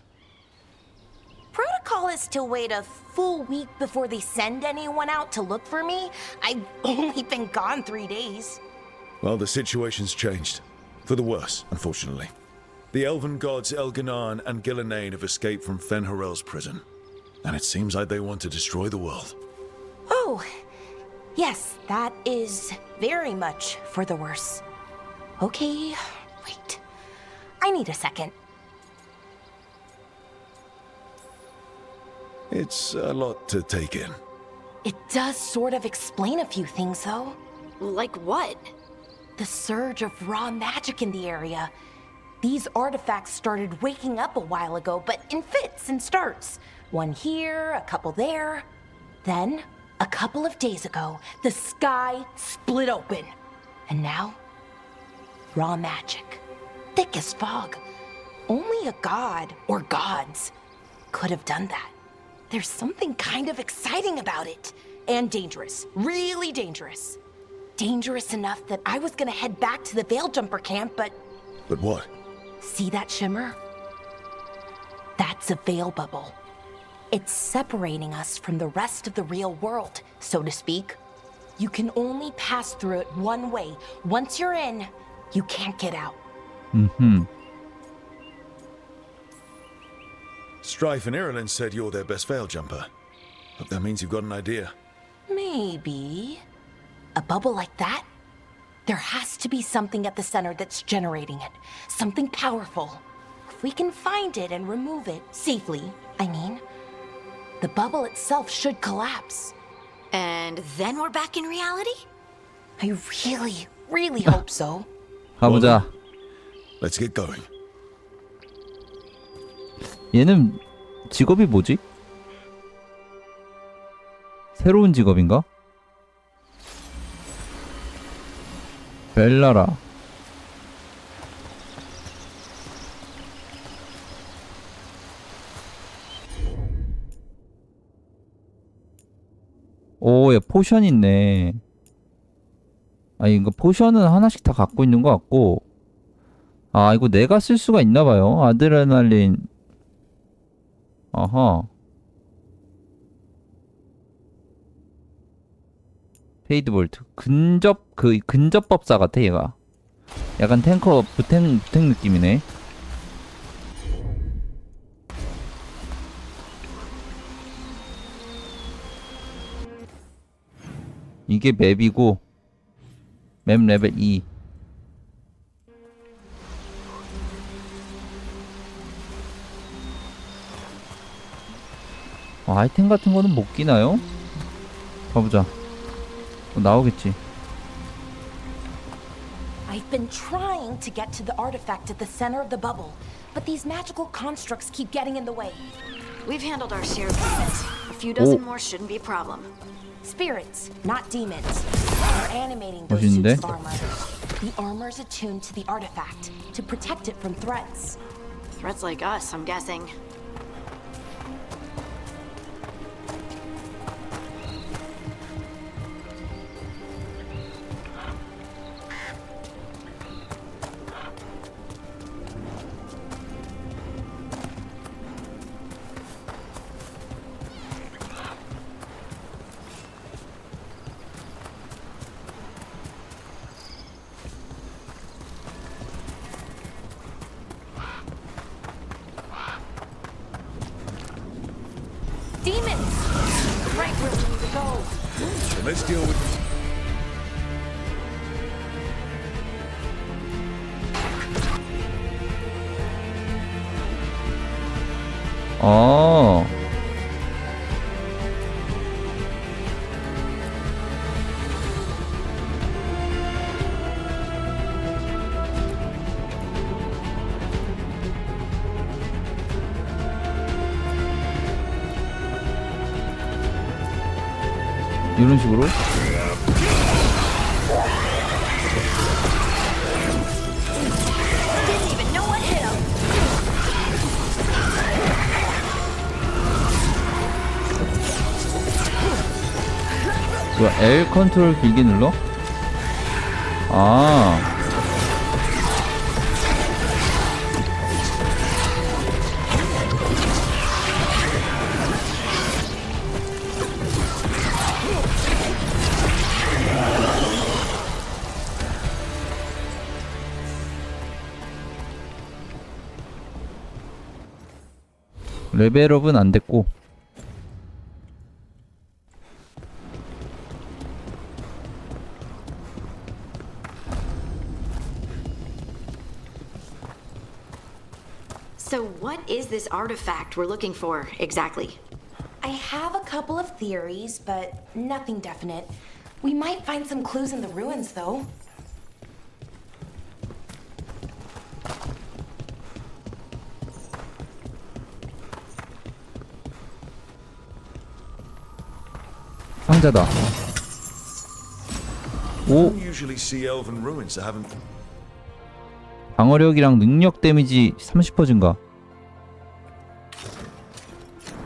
Protocol is to wait a full week before they send anyone out to look for me. I've only been gone 3 days. Well, the situation's changed. For the worse, unfortunately. The elven gods Elganan and Gillenane have escaped from Fen'Harel's prison. And it seems like they want to destroy the world. Oh, yes, that is very much for the worse. Okay, wait. I need a second. It's a lot to take in. It does sort of explain a few things, though. Like what? The surge of raw magic in the area. These artifacts started waking up a while ago, but in fits and starts. One here, a couple there. Then, a couple of days ago, the sky split open. And now, raw magic. Thick as fog. Only a god, or gods, could have done that. There's something kind of exciting about it. And dangerous. Really dangerous. Dangerous enough that I was gonna head back to the Veil Jumper camp, but... But what? See that shimmer? That's a veil bubble. It's separating us from the rest of the real world, so to speak. You can only pass through it one way. Once you're in, you can't get out. Strife and Irulan said you're their best veil jumper. Hope that means you've got an idea. Maybe. A bubble like that? There has to be something at the center that's generating it. Something powerful. If we can find it and remove it, safely, I mean, the bubble itself should collapse. And then we're back in reality? I really, really hope so. 가보자. Let's get going. 얘는 직업이 뭐지? 새로운 직업인가? 벨라라. 오, 야, 포션 있네. 아, 이거 포션은 하나씩 다 갖고 있는 것 같고. 아, 이거 내가 쓸 수가 있나봐요. 아드레날린. 어허. 페이드 볼트. 근접법사 같아, 얘가. 약간 탱커 부탱 느낌이네. 이게 맵이고 맵 레벨 2. 아이템 같은 거는 못 끼나요? 가보자. 나오겠지. I've been trying to get to the artifact at the center of the bubble, but these magical constructs keep getting in the way. We've handled our share of demons. A few dozen more shouldn't be a problem. Spirits, not demons. They're animating those 멋있는데? suits of armor. The armor's attuned to the artifact to protect it from threats. Threats like us, I'm guessing. Demons! Right where we need to go. So let's deal with 어. 이런 식으로. Didn't even know what hit him. 뭐야, L 컨트롤 길게 눌러? 아. 레벨업은 안 됐고. So what is this artifact we're looking for, exactly? I have a couple of theories, but nothing definite. We might find some clues in the ruins, though. 상자다. You 오, don't usually see elven ruins that haven't. 방어력이랑 능력 데미지 30% 증가.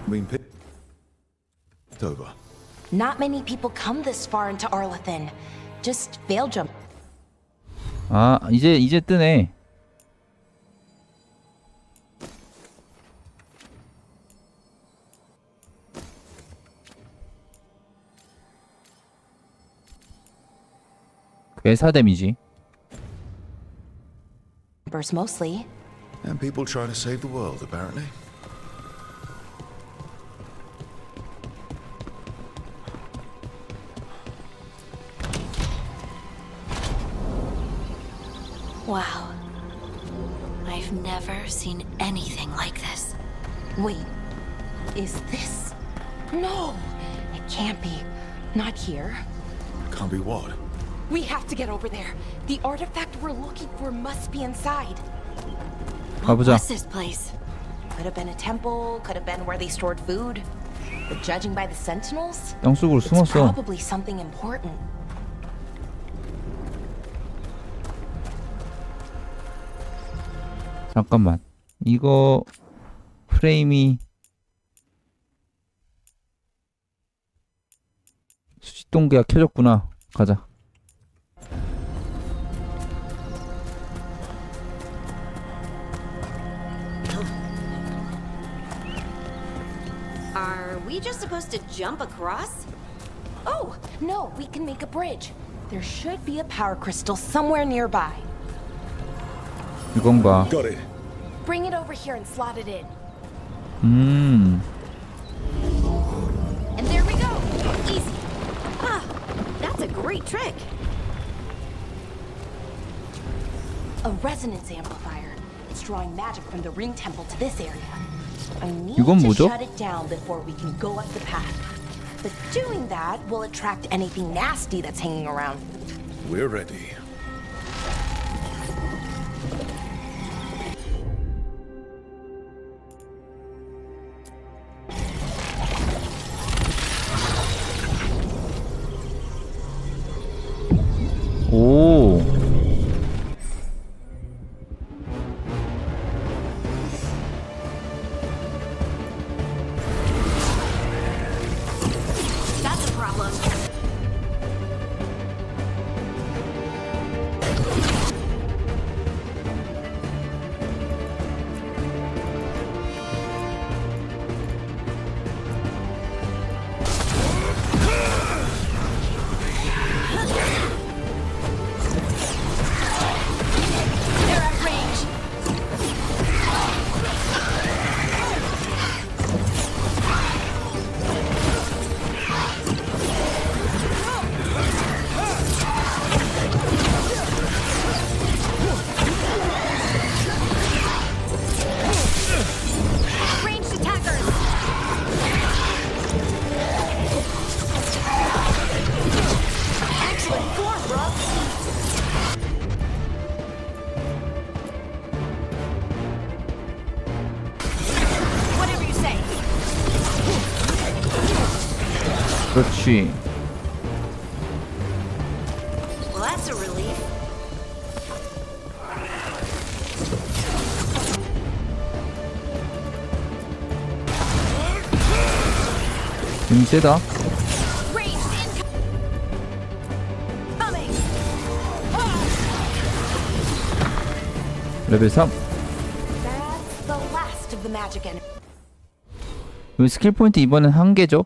been picked over. Not many people come this far into Arlathan. Just veil jump. 아, 이제 뜨네. 괴사 데미지. Numbers mostly. And people trying to save the world, apparently. Wow. I've never seen anything like this. Wait, is this? No, it can't be. Not here. Can't be what? We have to get over there. The artifact we're looking for must be inside. 가보자. What's this place? Could have been a temple, could have been where they stored food. But judging by the sentinels, 땅속으로 it's 숨었어. probably something important. 잠깐만. 이거 프레임이 수직동기가 켜졌구나. 가자. Are we just supposed to jump across? Oh, no, we can make a bridge. There should be a power crystal somewhere nearby. 이건가? Got it. Bring it over here and slot it in. And there we go. Easy. Ah, that's a trick? A resonance amplifier. It's drawing magic from the ring temple to this area. I need 이건 to 뭐죠? shut it down before we can go up the path. But doing that will attract anything nasty that's hanging around. We're ready. 오. That's a problem. They're at range. Ranged attackers. Excellent form, bro. Whatever you say. 그렇지. Well, that's a relief. 힘 세다. Ranged incoming. 레벨 3. That's the last of the magic enemy. 여기 스킬 포인트 이번엔 1개죠?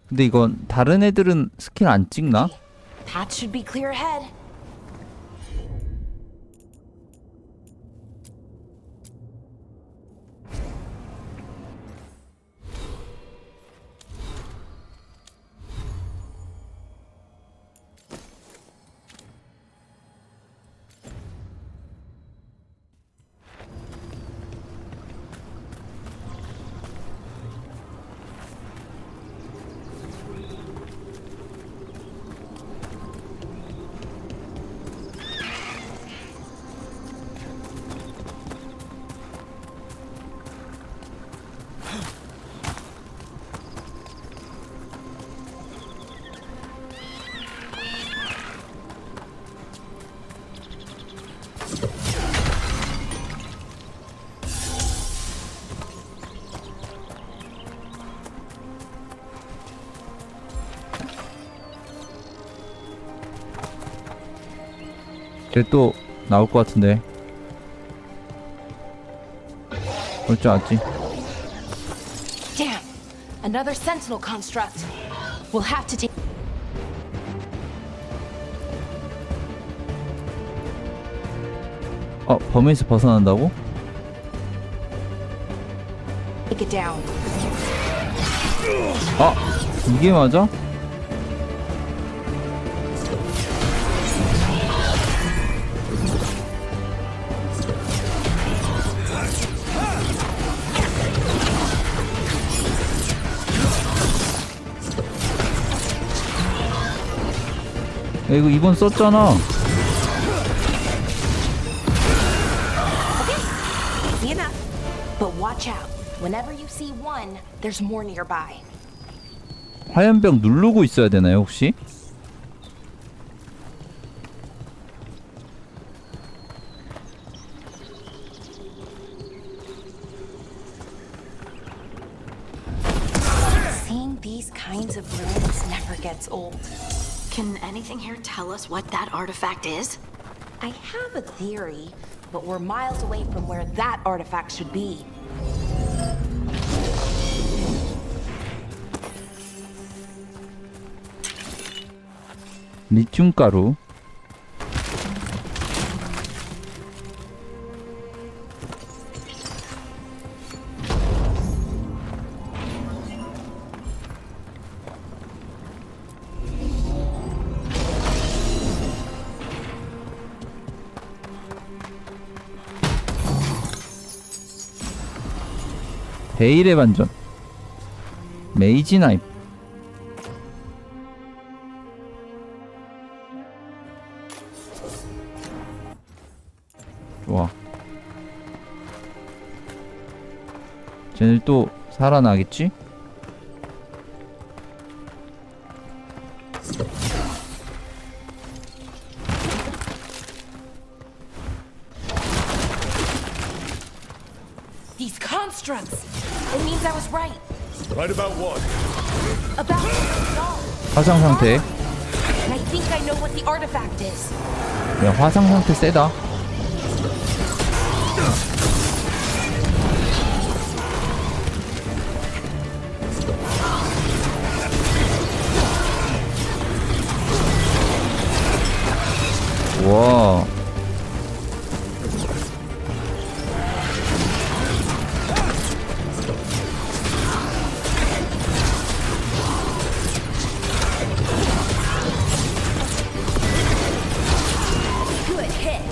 근데 이건 다른 애들은 스킬 안 찍나? That should be clear ahead. 쟤 또 나올 것 같은데. 올 줄 알았지. Damn! Another sentinel construct. We'll have to take 범위에서 벗어난다고? it down. 아! 이게 맞아? 야, 이거 이번 썼잖아. Easy enough. But watch out. Whenever you see one, there's more nearby. 화염병 누르고 있어야 되나요, 혹시? Seeing these kinds of ruins never gets old. Can anything here tell us what that artifact is? I have a theory, but we're miles away from where that artifact should be. 리튬 가루. 베일의 반전. 메이지 나이프. 좋아. 쟤네 또 살아나겠지? These constructs! It means I was right. Right about what? About the doll. 화상 상태. And I think I know what the artifact is. 야, 화상 상태 세다. 와. Good hit.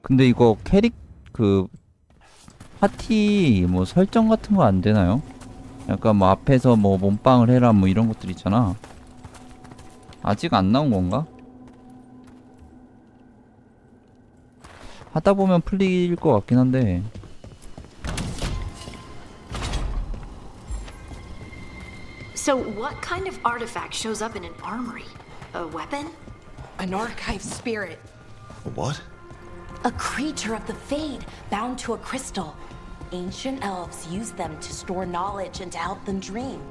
근데 이거 캐릭 그 파티 뭐 설정 같은 거 안 되나요? 약간 뭐 앞에서 뭐 몸빵을 해라 뭐 이런 것들 있잖아. 아직 안 나온 건가? 하다 보면 풀릴 것 같긴 한데. So, what kind of artifact shows up in an armory? A weapon? An archive spirit. What? A creature of the Fade, bound to a crystal. Ancient elves use them to store knowledge and to help them dream.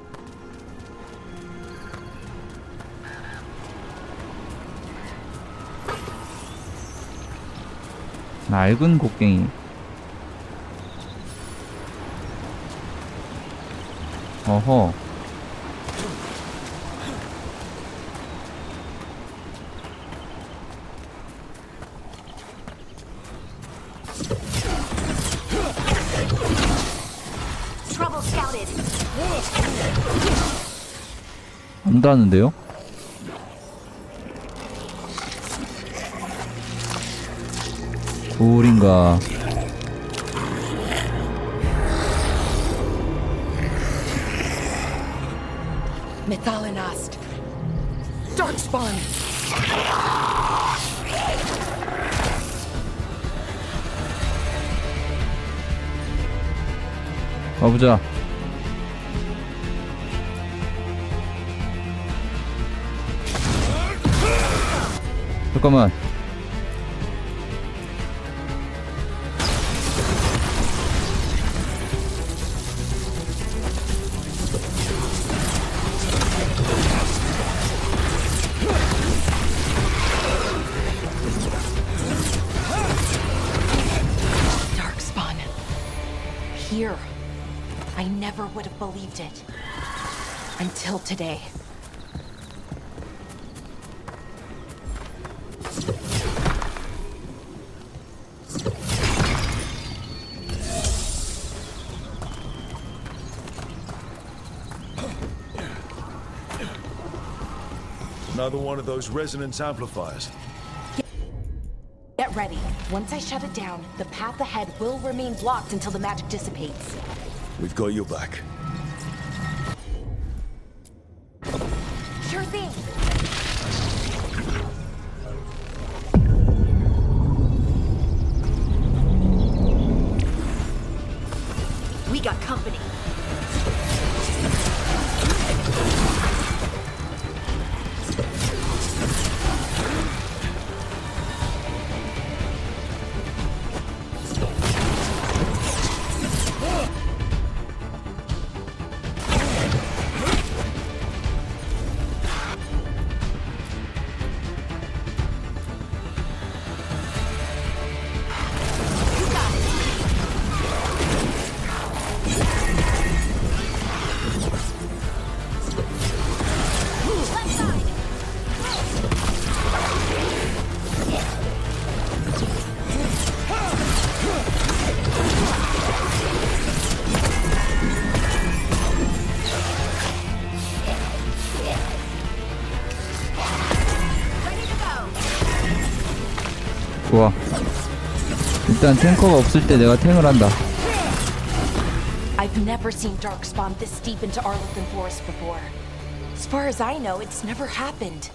낡은 곡괭이. 어허. Trouble scouted. 안다는데요? 돌인가? Methalinast. Darkspawn. 가보자. 잠깐만. Darkspawn. Here. I never would have believed it. Until today. Another one of those resonance amplifiers. Get ready. Once I shut it down, the path ahead will remain blocked until the magic dissipates. We've got your back. Sure thing. We got company. 일단 탱커가 없을 때 내가 탱을 한다. I've never seen darkspawn this deep into Arlington Forest before. As far as I know, it's never happened.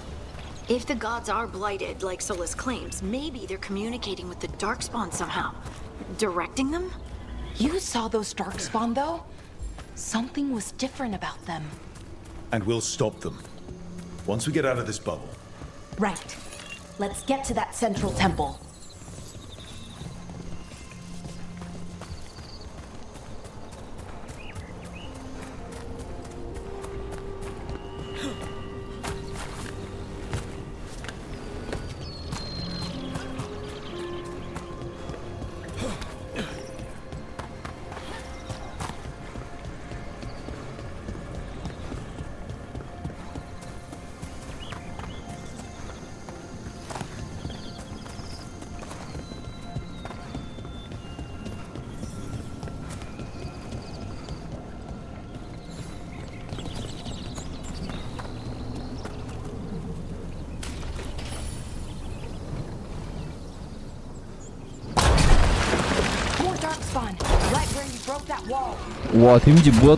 If the gods are blighted, like Solus claims, maybe they're communicating with the darkspawn somehow. Directing them? You saw those darkspawn, though? Something was different about them. And we'll stop them. Once we get out of this bubble. Right. Let's get to that central temple. Darkspawn, right where you broke that wall. 와 데미지 뭐야?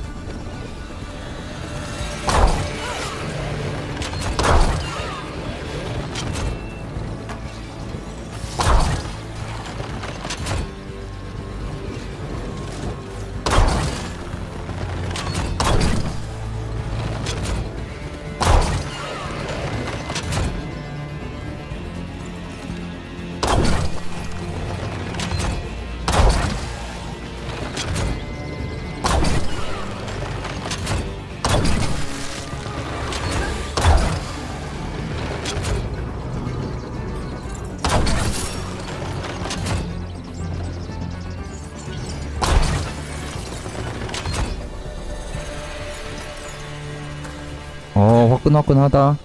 화끈화끈하다.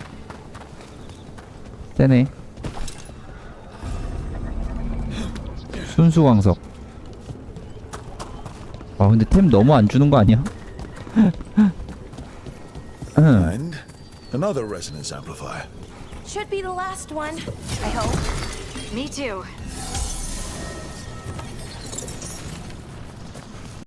세네. 순수광석. 아 근데 템 너무 안 주는 거 아니야? And another resonance amplifier. Should be the last one, I hope. Me too.